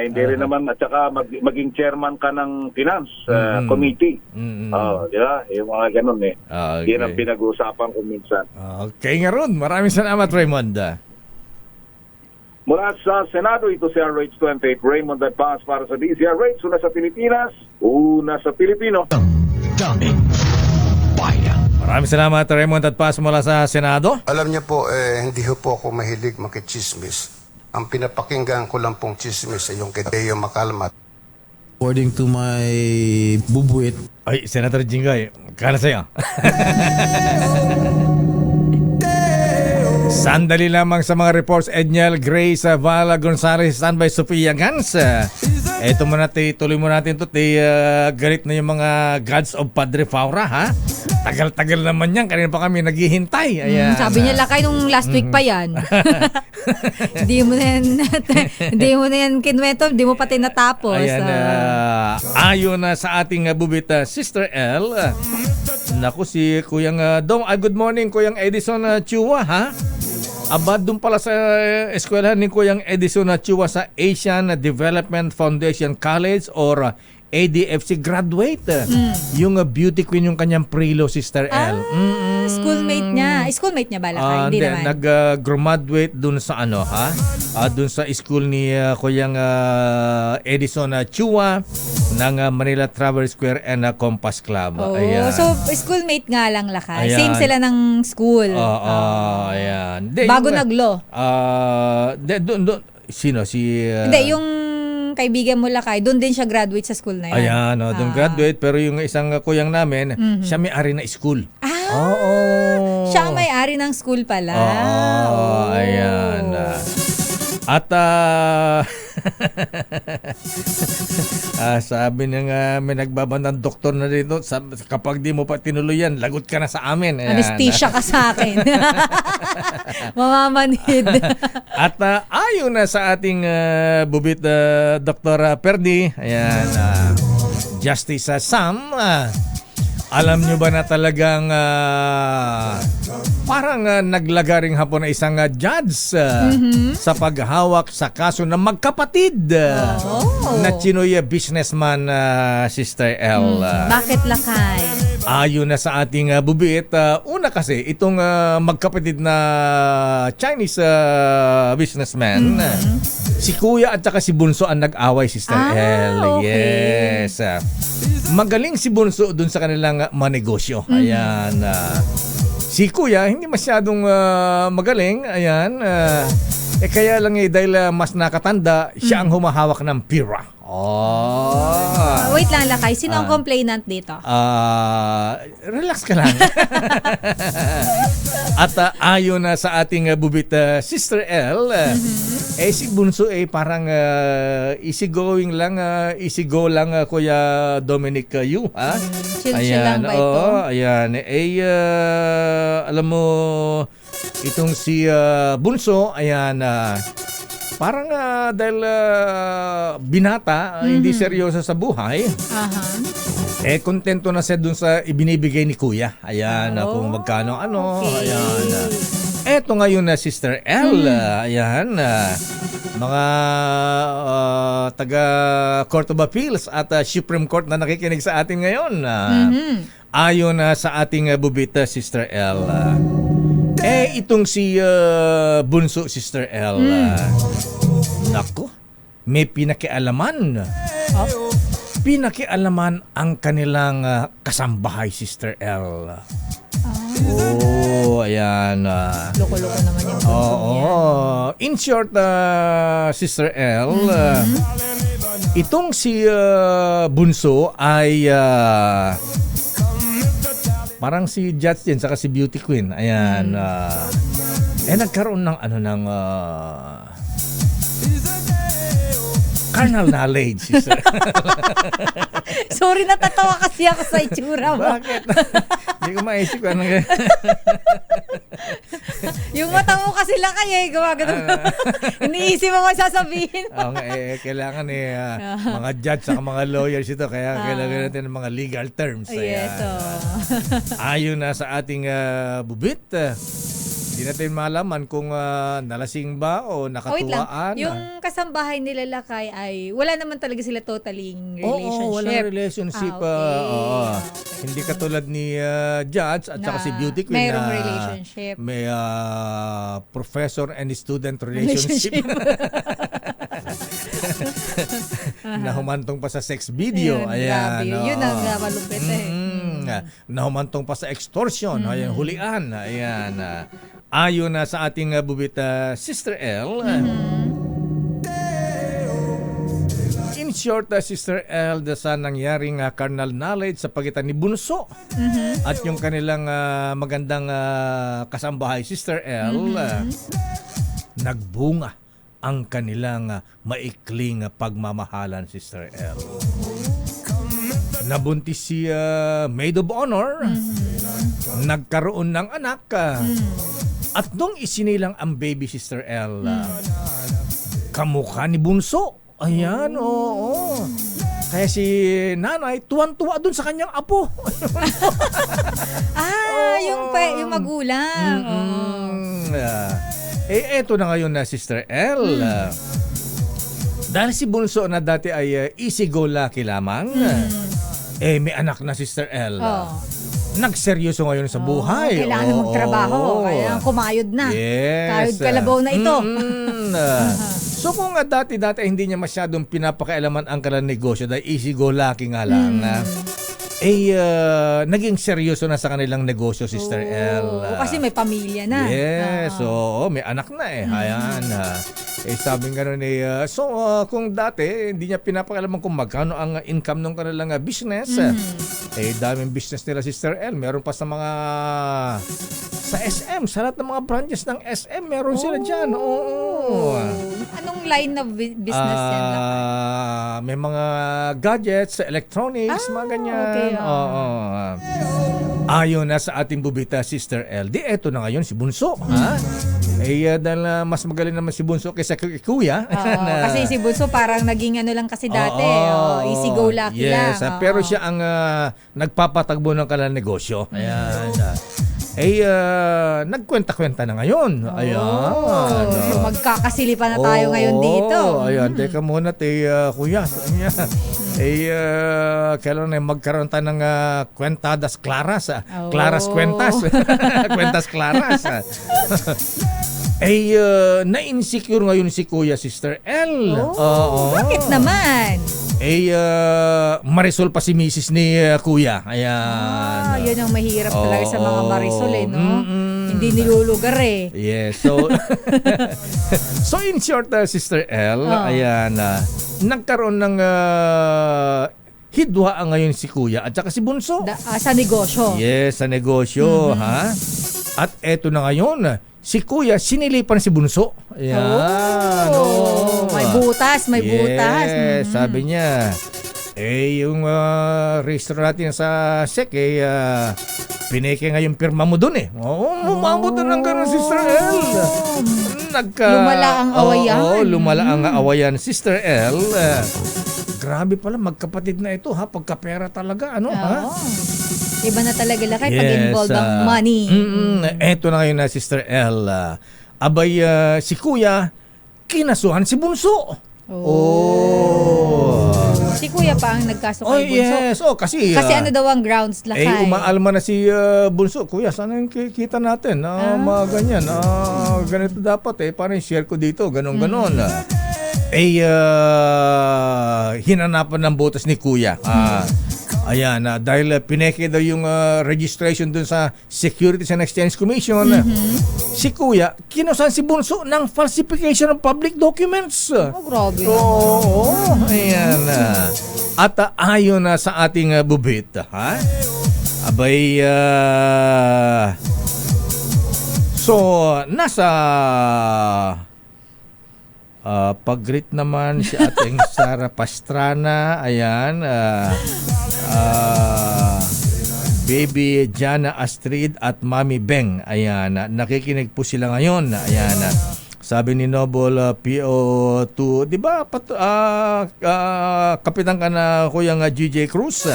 Hindi rin naman, at saka maging chairman ka ng Finance Committee. Di ba? Yung mga ganun Yan ang pinag-uusapan ko minsan. Okay nga ron. Maraming salamat, Raymond. Mula sa Senado, ito si RH28 Raymond Advance para sa DZRH. Una sa Pilipinas, una sa Pilipino. Daming bayan. Maraming salamat, Raymond Advance mula sa Senado. Alam niyo po, hindi po ako mahilig makichismis. Ang pinapakinggan ko lang pong chismis ay yung kay Deo Macalmat. According to my bubuit. Ay, Senator Jinggoy, kala sa'yo. Sandali lamang sa mga reports, Edniel Grace Vala Gonzalez, standby Sofia Gans. Ito muna, tuloy mo natin ito. Galit na yung mga gods of Padre Faura, ha? Tagal-tagal naman yan. Kanina pa kami naghihintay. Ayan. Sabi niya lakay nung last week pa yan. Hindi mo na yan kinwento, hindi mo pati natapos. Ayan, ayon na sa ating bubita, Sister L. Naku, si Kuyang Dong. Good morning, Kuyang Edison Chua, ha? Abad doon pala sa eskwelahan ni Kuyang Edison Chua sa Asian Development Foundation College or ADFC graduate. Yung beauty queen yung kanyang prelo, Sister L. Schoolmate niya. Schoolmate niya ba, Lakay? Hindi naman. Nag-graduate dun sa ano, ha? Dun sa school ni Kuyang Edison Chua ng Manila Travel Square and Compass Club. Ayan. So, schoolmate nga lang, Lakay. Ayan. Same sila ng school. Ayan. Bago nag-law. Sino? Hindi, yung kaibigan mo, Lakay, doon din siya graduate sa school na yun. Ayan, doon graduate. Pero yung isang kuyang namin, siya may-ari na school. Siya ang may-ari ng school pala. Ayan. At sabi niya nga, may nagbabandang doktor na dito, kapag di mo pa tinuloy yan, lagot ka na sa amin. Ayan. Anesthesia ka sa akin. Mamamanid. At ayon na sa ating bubit Dr. Perdi, ayan, Justice Sam, alam nyo ba na talagang parang naglaga rin hapon na isang judge sa paghawak sa kaso ng magkapatid na Chinoy businessman, Sister L. Bakit, Lakay? Ayon na sa ating bubit, una kasi itong magkapatid na Chinese businessman, si Kuya at saka si Bunso ang nag-away, Sister L. Okay. Yes. Magaling si Bunso dun sa kanilang manegosyo. Ayan. Si Kuya hindi masyadong magaling. Ayan. Kaya lang dahil mas nakatanda, siya ang humahawak ng pira. Wait lang, Lakay. Sino ang complainant dito? Relax ka lang. At ayon na sa ating bubit Sister L, si Bunso parang easy go lang, Kuya Dominic Yu, ha? Chill lang ba ito? Ayan. Alam mo, itong si Bunso, ayan, parang dahil binata, hindi seryoso sa buhay, kontento na siya dun sa ibinibigay ni Kuya. Ayan, kung magkano Okay. Ayan. Eto ngayon na Sister L, ayan, mga taga Court of Appeals at Supreme Court na nakikinig sa atin ngayon. Ayon sa ating bubita, Sister L. Itong si Bunso, Sister L. Nako, may pinakialaman. Pinakialaman ang kanilang kasambahay, Sister L. Ayan. Loko-loko naman yung Bunso. In short, Sister L, itong si Bunso ay parang si Judge din, saka si Beauty Queen. Ayan. Nagkaroon ng carnal knowledge, Sister. Sorry, natatawa kasi ako sa itsura mo. Bakit? Hindi ko maisip ko anong yung mata mo kasi lang kayo, gumagano. Iniisip mo kung sasabihin mo. Kailangan mga judge at mga lawyers ito, kaya kailangan natin ng mga legal terms. Yes, ayon na sa ating bubit, hindi natin malaman kung nalasing ba o nakatuwaan. Yung kasambahay nila, Lakay, ay wala naman talaga sila totaling relationship. Walang relationship. Hindi katulad ni Judge at saka si Beauty Queen mayroong relationship. May professor and student relationship. Na humantong pa sa sex video. Ayan. Yun ang malupit Nahumantong pa sa extortion. Ayan, hulian. Ayan. Ayon na sa ating bubita, Sister L. In short, Sister L, sa nangyaring carnal knowledge sa pagitan ni Bunso at yung kanilang magandang kasambahay, Sister L, nagbunga ang kanilang maikling pagmamahalan, Sister L. Nabuntis si Maid of Honor, nagkaroon ng anak, at nung isinilang ang baby, Sister L, kamukha ni Bunso. Ayan, oo. Kaya si nanay, tuwan-tuwa dun sa kanyang apo. Yung magulang. Eto na ngayon na Sister L. Dahil si Bunso na dati ay easy-go-lucky lamang, may anak na, Sister El. Nagseryoso ngayon sa buhay. Kailangan na magtrabaho. Kaya kumayod na. Yes. Kayod kalabaw na ito. So kung dati hindi niya masyadong pinapakailaman ang kanilang negosyo dahil easy-go-lucky nga lang, naging seryoso na sa kanilang negosyo, Sister El. Kasi may pamilya na. Yes, may anak na Ayan. Sabi nga nun kung dati hindi niya pinapakalaman kung magkano ang income ng kanilang business, daming business nila, Sister El. Meron pa sa mga sa SM, sa lahat ng mga branches ng SM, meron sila dyan. Anong line of business yan? May mga gadgets, electronics, mga ganyan. Okay. Ayon na sa ating bubita, Sister El. Eto na ngayon si Bunso. Dahil mas magaling naman si Bunso kaysa Kuya. Kasi si Bunso parang naging lang kasi dati. Easy go lucky lang. Yes, pero siya ang nagpapatagbo ng kanilang negosyo. Ayan. Nagkwenta-kwenta na ngayon. Ayan. So magkakasilipan na tayo ngayon dito. Ayan, teka muna, Kuya. Kailan na magkaroon tayo ng kwentadas claras. Claras kwentas. Kwentas claras. Na-insecure ngayon si Kuya, Sister El. Bakit naman? Marisol pa si Mrs. ni Kuya. Ayan. Yun ang mahirap talaga sa mga Marisol no? Hindi nilulugar Yes. So, so in short, Sister El, ayan, nagkaroon ng hidwaan ngayon si Kuya at saka si Bunso. Sa negosyo. Yes, sa negosyo. Ha? At eto na ngayon, si Kuya sinilipan si Bunso. Ayan. May butas, may butas. Yes, sabi niya. Yung restaurant natin sa SEC, pineke nga yung pirma mo dun umabot na ng ganun, Sister El. Lumala ang awayan. Lumala ang awayan, Sister El. Grabe pala, magkapatid na ito, pagkapera talaga, Iba na talaga lakay pag involved ang money. Eto na ngayon na, Sister El. Si Kuya, kinasuhan si Bunso. Si Kuya pa ang nagkaso kay Bunso. Yes. Kasi ano daw ang grounds lakay? umaalma na si Bunso. Kuya, sana yung kita natin? Mga ganyan. Ganito dapat parang share ko dito. Ganon. Hinanapan ng botas ni Kuya. Ayan, dahil pineke daw yung registration dun sa Securities and Exchange Commission, si Kuya, kinusan si Bunso ng falsification of public documents. Grabe. Ayan. At ayon na sa ating bubit, so, nasa pag-greet naman si ating Sara Pastrana. Ayan. Baby Jana Astrid at Mami Beng. Ayan. Nakikinig po sila ngayon. Ayan. Sabi ni Noble PO2, di ba kapitan ka na Kuya GJ Cruz?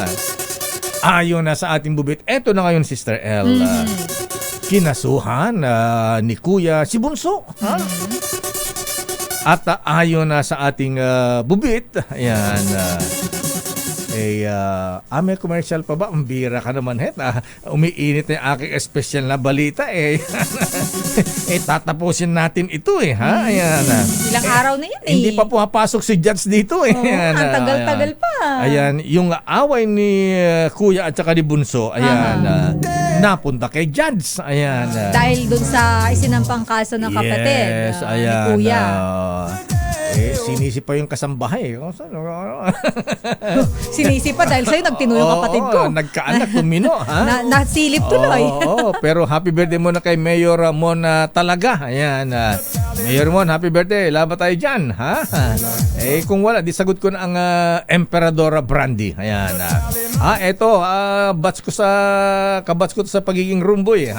Ayon na sa ating bubit. Eto na ngayon, Sister El. Kinasuhan ni Kuya si Bunso. At ayon na sa ating bubit, ayan, may commercial pa ba? Umbira ka naman, umiinit na yung aking special na balita, tatapusin natin ito, Ayan. Ilang araw na yan, Hindi pa pumapasok si Judge dito, Ayan, ang tagal-tagal pa. Ayan, yung away ni Kuya at saka ni Bunso, ayan, napunta kay Judge, ayan. Dahil dun sa isinampang kaso ng kapatid, ni Kuya. Sinisi pa yung kasambahay. Sinisi pa dahil sa'yo nagtino yung kapatid ko. Nagkaanak, tumino. Nasilip tuloy. Pero happy birthday muna kay Mayor Mon talaga. Ayan. Mayor Mon, happy birthday. Laban tayo dyan. Kung wala, di sagot ko na ang Emperador Brandy. Ayan. Eto, kabats ko sa pagiging rumboy.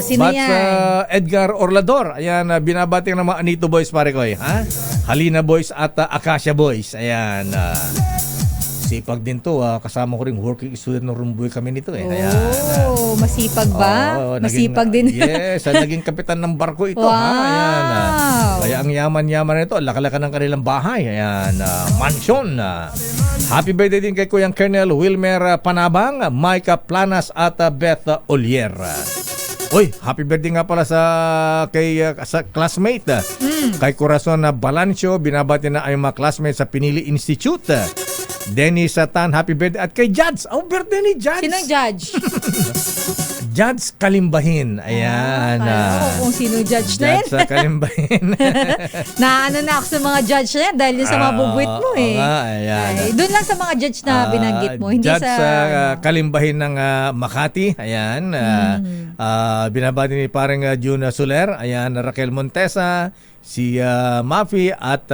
Sino Bats yan? Edgar Orlador. Ayan, binabati ng mga Anito Boys, pare ko. Halina Boys at Acacia Boys. Ayan. Masipag din to. Kasama ko rin working student ng Rumboy kami nito eh. Oh, masipag ba? Oo, Masipag din. Yes, naging kapitan ng barko ito. Wow. Ayan, kaya ang yaman-yaman nito, laki-laki ng kanilang bahay. Ayan, mansion. Happy birthday din kay Kuyang Colonel Wilmer Panabang, Micah Planas at Beth Olier. Oy, happy birthday nga pala sa classmate. Kay Corazon Balancio, binabati na ay mga classmates sa Pinili Institute. Dennis Tan, happy birthday. At kay Judge, birthday ni Judge. Sinong judge? Judge Kalimbahin. Ayan. Kung sino judge na yan. Judge Kalimbahin. Naano na ako sa mga judge na yan dahil sa mga bubuit mo eh. Ayan. Doon lang sa mga judge na binanggit mo. Hindi Judge sa Kalimbahin ng Makati. Ayan. Binabati ni parang June Soler. Ayan. Raquel Montesa. Si Mafi at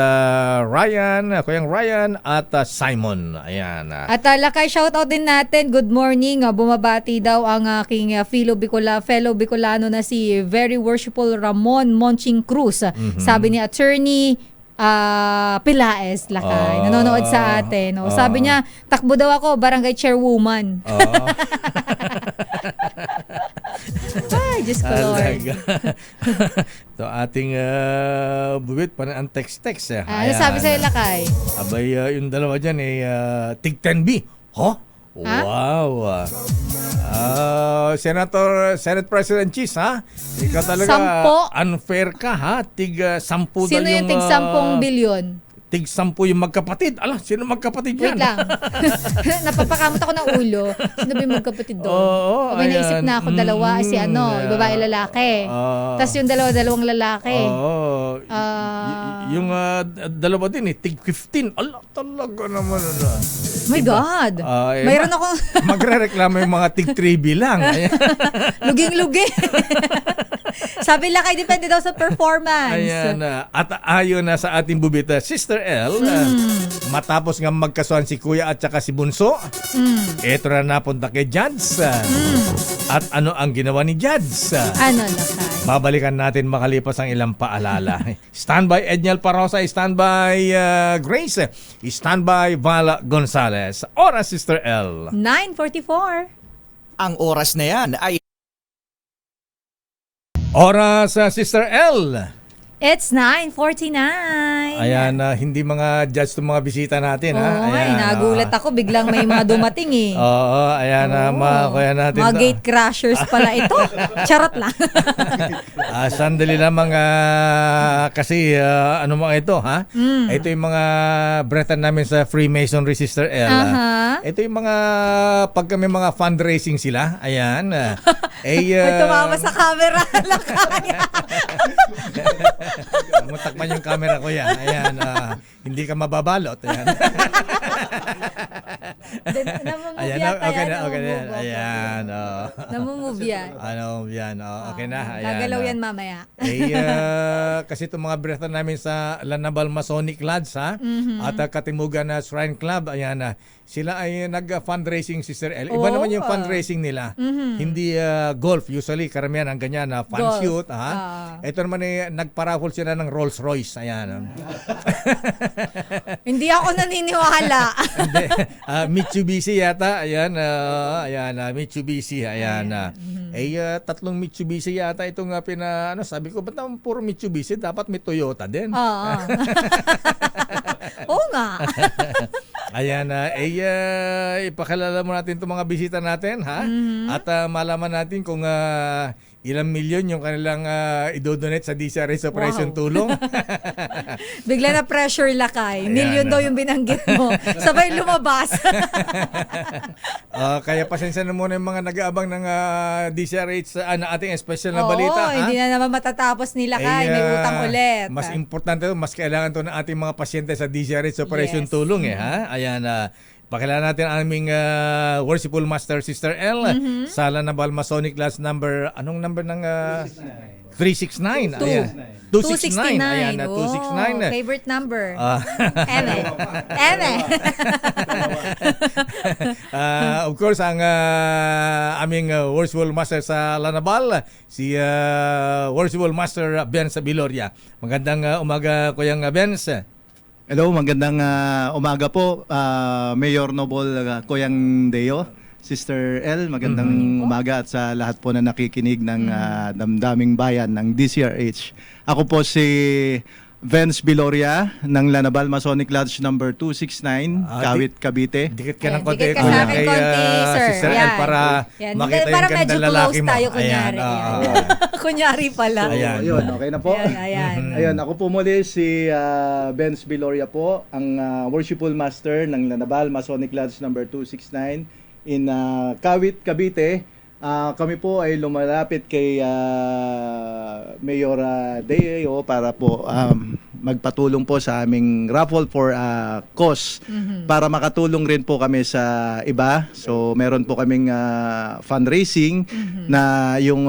Ryan, Kuyang Ryan at Simon. Ayan. At Lakay, shoutout din natin. Good morning. Bumabati daw ang aking fellow Bicolano na si Very Worshipful Ramon Monching Cruz. Sabi ni Attorney Pilaes, Lakay. Nanonood sa atin. Sabi niya, takbo daw ako, barangay chairwoman. Ay, Diyos ko, Lord. Ito ating buwit pa ang text-text. Ano sabi sa'yo, Lakay? Abay, yung dalawa dyan Tig 10B. Wow. Senate President Cheese, ha? Ikaw talaga, unfair ka, ha? Tig 10 daw yung... Sino yung tig 10 bilyon? Tig 10 yung magkapatid. Sino magkapatid yan? Wait lang. Napapakamot ako ng ulo. Sino ba yung magkapatid doon? May naisip na ako dalawa. Si babae lalaki. Tapos yung dalawang lalaki. Yung dalawa din Tig 15. Talaga naman. My God. Mayroon akong... Magre-reklamo yung mga Tig 3B lang. Luging-lugi. Sabi Lakay, depende daw sa performance. Ayan. At ayon na sa ating bubita, Sister L, matapos nga magkasuhan si Kuya at saka si Bunso, eto na napunta kay Judge. At ano ang ginawa ni Judge? Ano, Lakay? Babalikan natin makalipas ang ilang paalala. Standby Edniel Parosa, standby Grace, standby Vala Gonzalez. Oras, Sister L. 9:44. Ang oras na yan ay Oras, Sister L. It's 9:49. Ayan, hindi mga judge itong mga bisita natin. Nagulat ako. Biglang may mga dumating eh. Ayan, mga kuya natin. Mga gate crashers pala ito. Charot lang. Sandali lamang kasi ano mga ito, ha? Ito yung mga bretan namin sa Freemasonry, Sister L. Ito yung mga, pag kami mga fundraising sila, ayan. May tumama sa camera. Mutakman yung camera ko yan. Ayan, hindi ka mababalot. Ayan. Okay na. Ayan. Namumove yan. Okay na. Ayan. Gagalaw yan mamaya. Kasi itong mga breath namin sa Lanabal Masonic Lodge, ha? At Katimugan Shrine Club, ayan, sila ay nag-fundraising, Sister L. Iba naman yung fundraising nila. Hindi golf. Usually, karamihan ang ganyan na fan shoot. Ito naman ay nagpa-raffle sila ng Rolls Royce. Ayan. Hindi ako naniniwala. Mitsubishi yata. Ayan. Mitsubishi. Ayan. Tatlong Mitsubishi yata itong sabi ko, ba't naman puro Mitsubishi? Dapat may Toyota din. Oo nga. Ayan, ipakilala mo natin itong mga bisita natin, ha? At malaman natin kung ilang milyon yung kanilang idodonate sa DCRS Operation Tulong. Bigla na pressure, Lakay. Milyon daw yung binanggit mo. Sabay lumabas. Kaya pasensya na muna yung mga nag-aabang ng DCRH na ating special na balita. Hindi na naman matatapos ni Lakay. May utang ulit. Mas importante to, mas kailangan to ng ating mga pasyente sa DCRH Operation Tulong. Ha? Ayan, pakilala natin ang aming Worshipful Master, Sister L, sa Lanabal Masonic Class number, anong number ng 369? Ayan. 269. Ayan, 269. Favorite number. Of course, ang aming Worshipful Master sa Lanabal, si Worshipful Master Benz Biloria. Magandang umaga, Kuyang Benz. Hello, magandang umaga po, Mayor Noble Koyang Deo, Sister L, magandang umaga at sa lahat po na nakikinig ng Damdaming Bayan ng DCRH. Ako po si Vince Biloria ng Lanabal Masonic Lodge number 269, Kawit, Cavite. Dikit ka ng konti. Dikit ka sa akin konti, sir. Sister L, para makita para yung medyo ganda lalaki close mo. tayo, kunyari. Kunyari pala. Ayun, okay na po. Ayun, ako po muli si Vince Biloria po, ang Worshipful Master ng Lanabal Masonic Lodge number 269 in Kawit, Cavite. Kami po ay lumalapit kay Mayor Deo para po magpatulong po sa aming raffle for cause para makatulong rin po kami sa iba. So meron po kaming fundraising na yung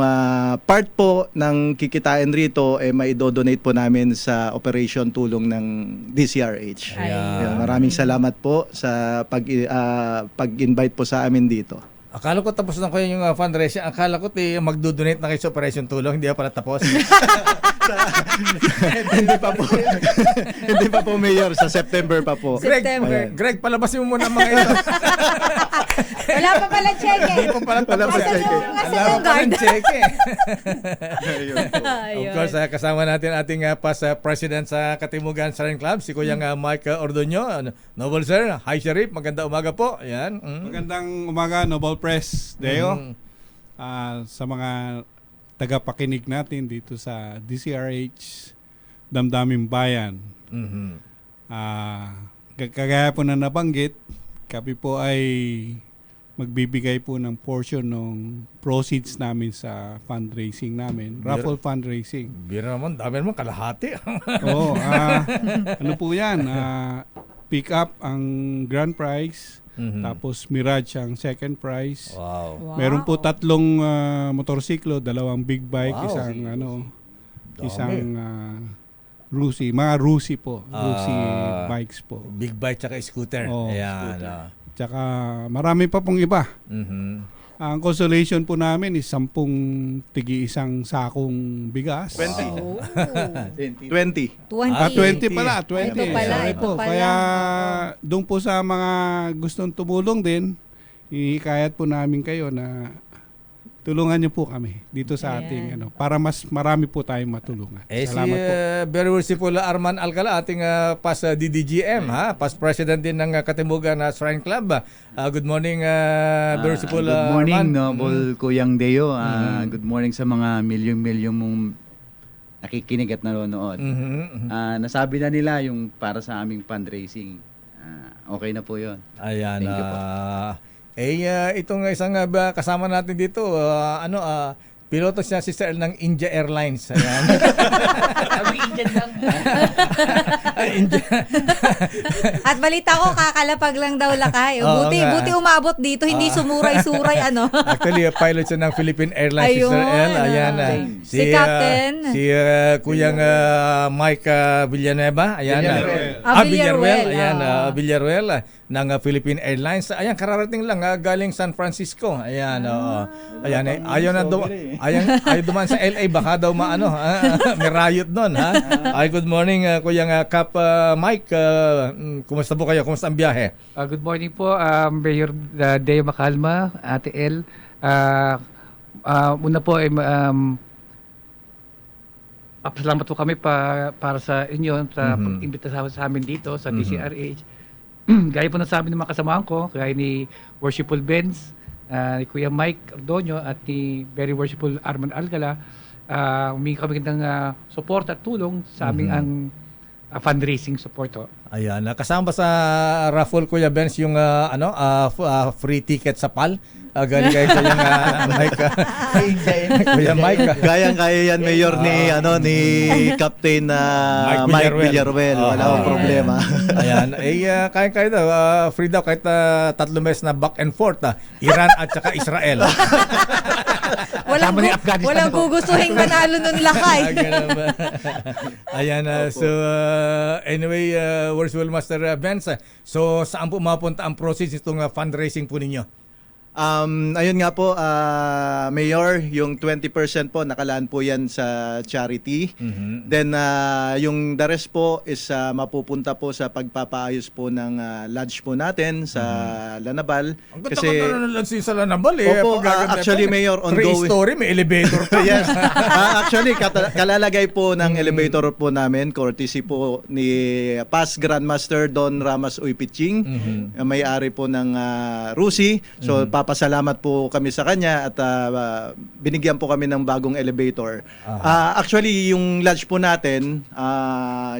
part po ng kikitain rito may do-donate po namin sa operation tulong ng DCRH. Ayan, maraming salamat po sa pag-invite po sa amin dito. Akala ko tapos na kayo yung fundraising. Akala ko magdo-donate na kayo sa Operation Tulong. Hindi pa pala tapos. Hindi pa po. Hindi pa po, Mayor. Sa September pa po. September. Greg, palabasin mo muna ang mga ito. Wala pa pala check eh. Hindi pa pala tapos. Asan yung guard? Of course, kasama natin ating past president sa Katimugan Shrine Club, si Kuyang Mike Ordoño. Noble Sir, hi Sheriff, maganda umaga po. Ayan. Magandang umaga, Noble Press Deo. Sa mga tagapakinig natin dito sa DCRH Damdaming Bayan. Kagaya po na nabanggit, kami po ay magbibigay po ng portion ng proceeds namin sa fundraising namin, raffle fundraising. Bira naman, dami naman, kalahati. Oo, ano po yan? Pick up ang grand prize, tapos Mirage ang second prize. Wow. Meron po 3 motorsiklo, 2 big bike, isang Rusi, mga Rusi po, Rusi bikes po. Big bike tsaka scooter. Ayan. Tsaka marami pa pong iba. Ang consolation po namin is 10 tigi-isang sakong bigas. 20 pala. 20. Ito pala. Kaya doon po sa mga gustong tumulong din, ihikayat po namin kayo na tulungan niyo po kami dito sa ating para mas marami po tayong matulungan. Salamat po. Very worshipful Arman Alcala, ating past DDGM, past president din ng Katimugan Shrine Club. Good morning, very worshipful Good morning, Arman. Noble Kuyang Deo. Good morning sa mga milyong-milyong mong nakikinig at nanonood. Nasabi na nila yung para sa aming fundraising. Okay na po yun. Ayan. Thank you po. Itong isang kasama natin dito, piloto siya, Sister L ng India Airlines. Ayan. Indian lang. At balita ko, kakalapag lang daw lakay. Buti umabot dito, hindi sumuray-suray. Actually, pilot siya ng Philippine Airlines, Sister L. Ayan. Si Captain. Si Kuyang Mike Villanueva. Ayan. Villaruel. Ayan, Villaruel ng Philippine Airlines. Ayan, kararating lang galing San Francisco. Ayan, ayan, ayaw duman sa LA, baka daw may riot doon, ha? Good morning, Kuyang Cap Mike. Kumusta po kayo? Kumusta ang biyahe? Good morning po, Mayor Deo Macalma, Ate El. Una po ay salamat po kami para sa inyo sa pag-imbita sa amin dito sa DCRH. Gaya po na sabi ng mga kasamahan ko, gaya ni Worshipful Benz, ni Kuya Mike Ordoño at ni Very Worshipful Arman Alcala, humingi kami ng support at tulong sa aming ang fundraising support. Ayan, kasama sa raffle, Kuya Benz, yung free ticket sa PAL. Galing kayo sa yung Mike. Kuya Mike. Gayang-kaya yan, Mayor, ni Captain Mike Villaruel. Wala akong problema. Ayan. Kaya daw. Free daw kahit 3 meses na back and forth. Iran at saka Israel. Walang gugustuhin manalo nun lakay. Ayan. So, anyway, Worshipful Master Benz. So, saan po mapunta ang process itong fundraising po ninyo? Ayun nga po, Mayor, yung 20% po, nakalaan po yan sa charity. Then, yung the rest po is mapupunta po sa pagpapaayos po ng lodge po natin sa Lanabal. Ang ganda ng lodge sa Lanabal Opo, actually, Mayor, ongoing. 3-story, may elevator pa. Yes. Actually, kalalagay po ng elevator po namin, courtesy po ni past Grandmaster Don Ramas Uypiching, may-ari po ng Rusi. So, papasalamat po kami sa kanya at binigyan po kami ng bagong elevator. Actually, yung lodge po natin,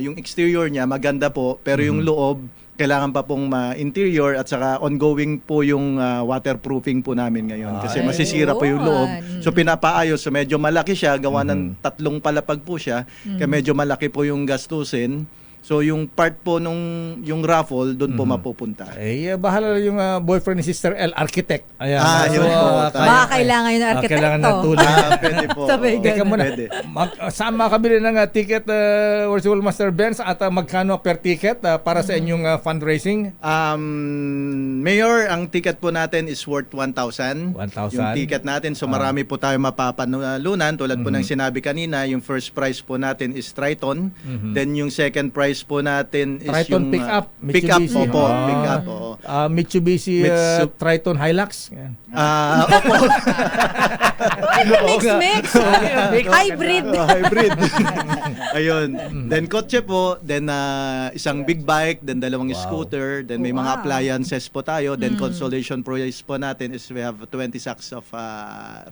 yung exterior niya maganda po, pero yung loob, kailangan pa pong interior at saka ongoing po yung waterproofing po namin ngayon kasi masisira po yung loob. So pinapaayos, so medyo malaki siya, gawa ng 3 palapag po siya, kaya medyo malaki po yung gastusin. So yung part po nung yung raffle doon po mapupunta. Bahala yung boyfriend ni Sister L, architect. Ayan. Yun po. Baka kailangan yun ng arkitekto. Kailangan ng tulong. Pwede po. Teka muna. Saan makabili ng ticket, Worshipful Master Benz, at magkano per ticket para sa inyong fundraising? Mayor, ang ticket po natin is worth 1,000. 1,000. Yung ticket natin, so marami po tayo mapapanalunan. Tulad po ng sinabi kanina, yung first prize po natin is Triton. Then yung second prize po natin is Triton yung pick-up. Pick-up po po. Pick-up po. Mitsubishi Triton Hilux. Opo. Mix. Hybrid. Hybrid. Ayun. Then kotse po, then isang big bike, then 2 scooter, then may mga appliances po tayo, then consolation prize po natin is we have 20 sacks of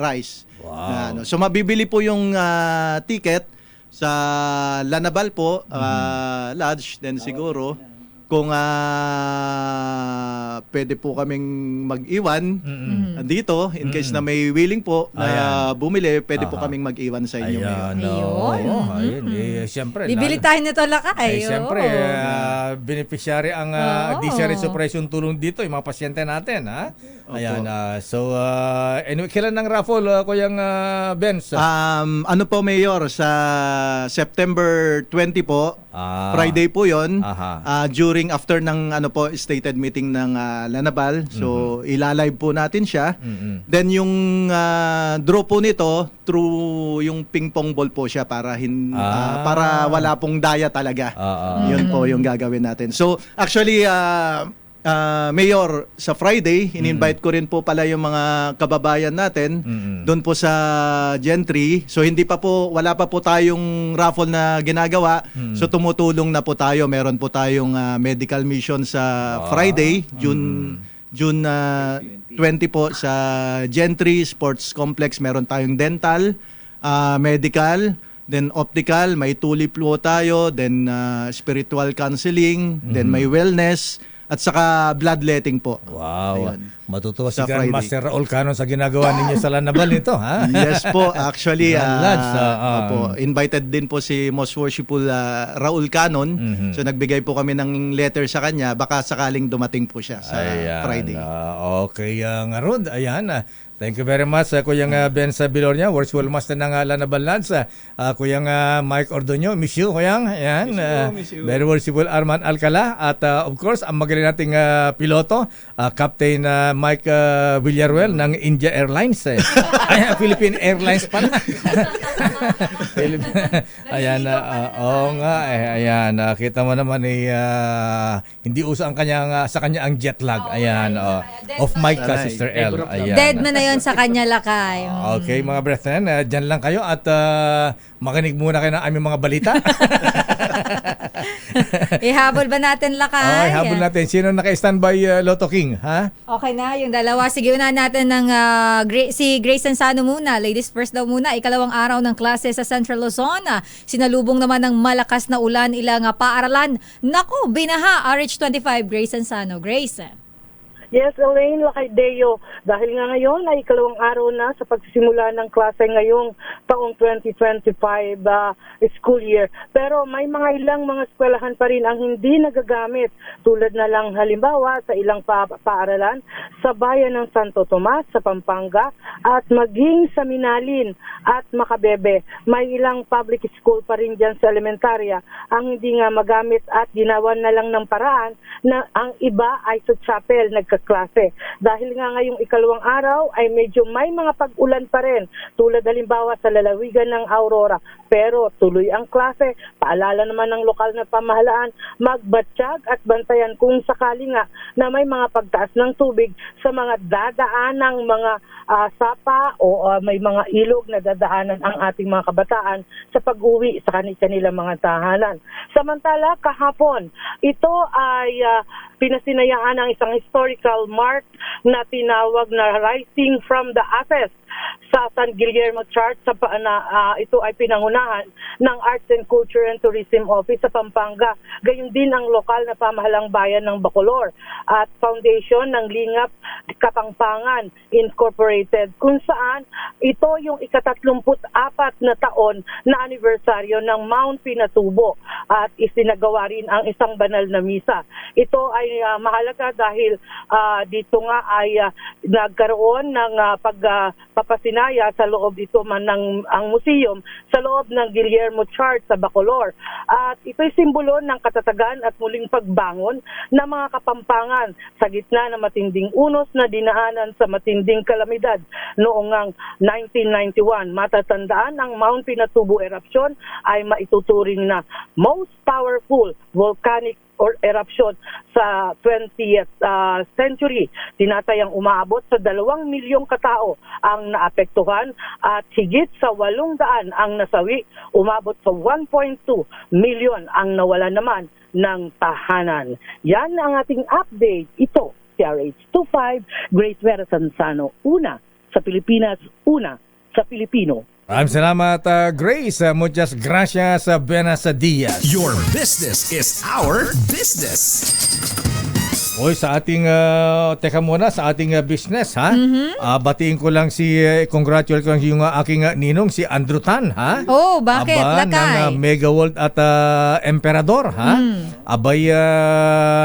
rice. So mabibili po yung ticket sa Lanabal po, lodge, then siguro kung pwede po kaming mag-iwan dito in case na may willing po na bumili, pwede po kaming mag-iwan sa inyo. Ayun. Siyempre. Bibili tayo nito, Lakay. Siyempre, beneficiary ang DCRH Operation tulong dito, yung mga pasyente natin. Ayan. So, anyway, kailan ng raffle, Kuyang Benz? Ano po, Mayor, sa September 20 po, Friday po yon, during after ng stated meeting ng Lanabal. So ilalive po natin siya. Then yung draw po nito through yung ping pong ball po siya para para wala pong daya talaga. Yun po yung gagawin natin. So actually Mayor, sa Friday, in-invite ko rin po pala yung mga kababayan natin doon po sa Gentry. So wala pa po tayong raffle na ginagawa. So tumutulong na po tayo. Meron po tayong medical mission sa Friday, June 20 po sa Gentry Sports Complex. Meron tayong dental, medical, then optical, may tulip po tayo, then spiritual counseling, then may wellness, at saka bloodletting po. Wow. Ayun. Matutuwa si Grandmaster Raul Canon sa ginagawa ninyo sa Lanabal nito, ha? Yes po. Actually, invited din po si Most Worshipful Raul Canon. So nagbigay po kami ng letter sa kanya. Baka sakaling dumating po siya sa Friday. Okay, Rod. Ayan. Thank you very much, Kuyang Benz Bilornia, Worshipful Master ng Lanabal Lads. Kuyang Mike Ordonio, miss you, Kuyang. Ayan. Miss you. Very Worshipful Arman Alcala. At of course, ang magaling nating piloto, Captain Mike Villaruel ng India Airlines. Philippine Airlines pala. Ayan. Ayan. Kita mo naman hindi uso ang sa kanya ang jet lag. Ayan. Off mic ka, Sister L. Ayan. Dead man na yon sa kanya, Lakay. Okay, mga brethren, dyan lang kayo at makinig muna kayo ng aming mga balita. Ihabol ba natin, Lakay? Ihabol natin. Sino naka-standby, Lotto King? Ha? Okay na, yung dalawa. Sige, unahan natin ng si Grace Ansano muna. Ladies first daw muna. Ikalawang araw ng klase sa Central Luzon. Sinalubong naman ng malakas na ulan ilang paaralan. Naku, binaha. RH25, Grace Ansano. Grace. Yes, Elaine, Lakay Deo. Dahil nga ngayon ay ikalawang araw na sa pagsisimula ng klase ngayong taong 2025 school year. Pero may ilang mga eskwelahan pa rin ang hindi nagagamit. Tulad na lang halimbawa sa ilang paaralan sa bayan ng Santo Tomas sa Pampanga at maging sa Minalin at Makabebe. May ilang public school pa rin dyan sa elementarya ang hindi nga magamit at ginawan na lang ng paraan na ang iba ay sa chapel. sa klase. Dahil nga ngayong ikalawang araw ay medyo may mga pag-ulan pa rin, tulad halimbawa sa lalawigan ng Aurora. Pero tuloy ang klase. Paalala naman ng lokal na pamahalaan, magbatsyag at bantayan kung sakali nga na may mga pagtaas ng tubig sa mga dadaanang mga sapa o may mga ilog na dadaanan ang ating mga kabataan sa pag-uwi sa kanilang mga tahanan. Samantala, kahapon, ito ay pinasinayaan ng isang historical mark na tinawag na Rising from the Ashes sa San Guillermo Church. Ito ay pinangunahan ng Arts and Culture and Tourism Office sa Pampanga. Gayon din ang lokal na pamahalang bayan ng Bacolor at foundation ng Lingap Kapampangan Incorporated, kung saan ito yung ika-34 na taon na anibersaryo ng Mount Pinatubo at isinagawa rin ang isang banal na misa. Ito ay mahalaga dahil dito nga ay nagkaroon ng pagpapasinaya sa loob ito man ng ang museum sa loob ng Guillermo Church sa Bacolor. At ito'y simbolo ng katatagan at muling pagbangon ng mga Kapampangan sa gitna ng matinding unos na dinaanan sa matinding kalamidad noong 1991. Matatandaan ang Mount Pinatubo eruption ay maituturing na most powerful volcanic or eruption sa 20th century. Tinatayang umaabot sa 2 milyong katao ang naapektuhan at higit sa 800 ang nasawi. Umabot sa 1.2 milyon ang nawala naman ng tahanan. Yan ang ating update. Ito, CRH25, Grace Vera Sansano. Una sa Pilipinas, una sa Pilipino. Maraming salamat, Grace. Muchas gracias, Buenas Dias. Your business is our business. Oy, sa ating, teka muna, sa ating business, ha? Batiin ko lang congratulate ko lang yung aking ninong, si Andrew Tan, ha? Oh, bakit? Lakay? Ng Mega World at Emperador, ha? Abay,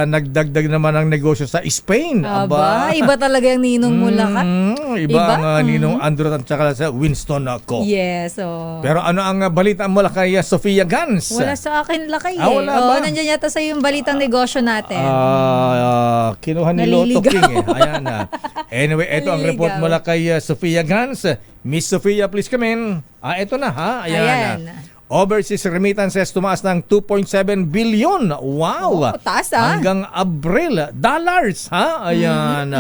nagdagdag naman ang negosyo sa Spain. Aba, iba talaga yung ninong mo, Lakay. Iba ang ninong Andrew Tan tsaka sa Winston Co. Yes, oh. Pero ano ang balita mo kay Sofia Gans? Wala sa akin, Lakay, wala ba? Nandiyan yata sa yung balitang negosyo natin. Kinuha ni Lotto King Ayan na. Anyway, ito ang report mula kay Sofia Gans. Miss Sofia, please come in. Ito na, ha? Ayan. Overseas remittances tumaas ng 2.7 billion. Wow! Taas, ha? Hanggang Abril. Dollars, ha? Ayan.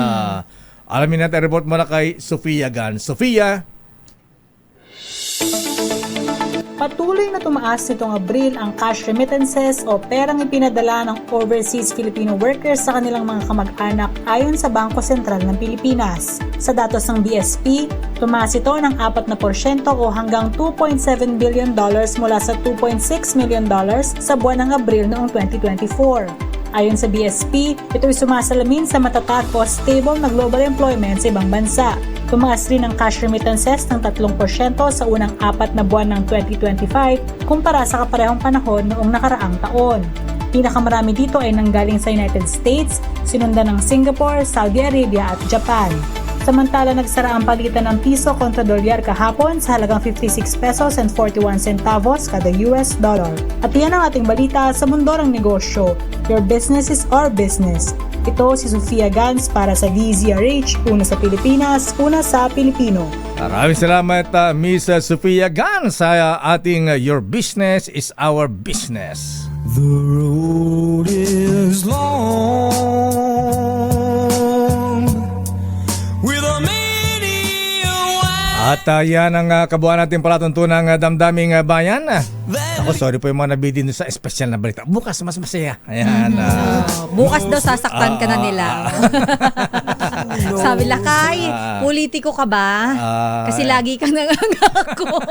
Alamin natin ang report mula kay Sofia Gans. Sofia? Patuloy na tumaas nitong Abril ang cash remittances o perang ipinadala ng overseas Filipino workers sa kanilang mga kamag-anak ayon sa Bangko Sentral ng Pilipinas. Sa datos ng BSP, tumaas ito ng 4% o hanggang $2.7 billion mula sa $2.6 million sa buwan ng Abril noong 2024. Ayon sa BSP, ito'y sumasalamin sa matatag o stable na global employment sa ibang bansa. Tumaas rin ang cash remittances ng 3% sa unang 4 na buwan ng 2025 kumpara sa kaparehong panahon noong nakaraang taon. Pinakamarami dito ay nanggaling sa United States, sinundan ng Singapore, Saudi Arabia at Japan. Samantala, nagsara ang palitan ng piso kontra dolyar kahapon sa halagang 56 pesos and 41 centavos kada US dollar. At yan ang ating balita sa mundo ng negosyo. Your business is our business. Ito si Sofia Gans para sa DZRH, una sa Pilipinas, una sa Pilipino. Maraming salamat, Miss Sofia Gans sa ating Your Business is Our Business. The road is long with a many At yan ang kabuuan natin palatuntunang damdaming bayan. Ako, sorry po yung mga nabidin sa espesyal na balita. Bukas mas masaya. Ayan. Bukas daw sasaktan ka na nila. Sabi, Lakay, politiko ka ba? Kasi lagi ka nangangako.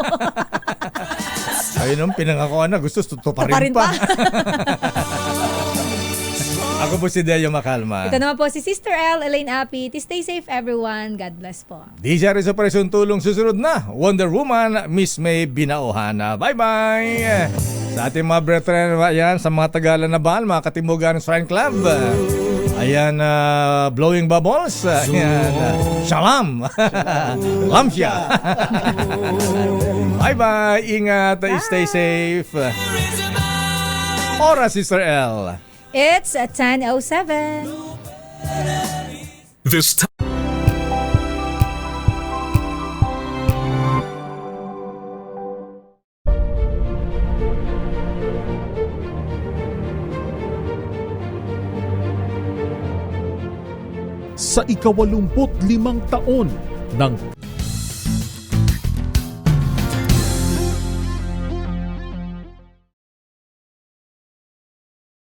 Ayun nung pinangakuan na, gusto tutuparin pa. Ako po si Deo Macalma. Ito naman po si Sister L, Elaine Apit. Stay safe everyone. God bless po. DZRH Operation Tulong susunod na. Wonder Woman, Miss May Binaohana. Bye-bye! Sa ating mga brethren, ayan, sa mga Tagalan na Bahal, mga Katimugan Shrine Club. Ayan, Blowing Bubbles. Ayan, Shalom. Lamsya. Bye-bye. Ingat. Bye. Stay safe. Oras, Sister L. It's at 10:07. This time. Sa ika-85 taon ng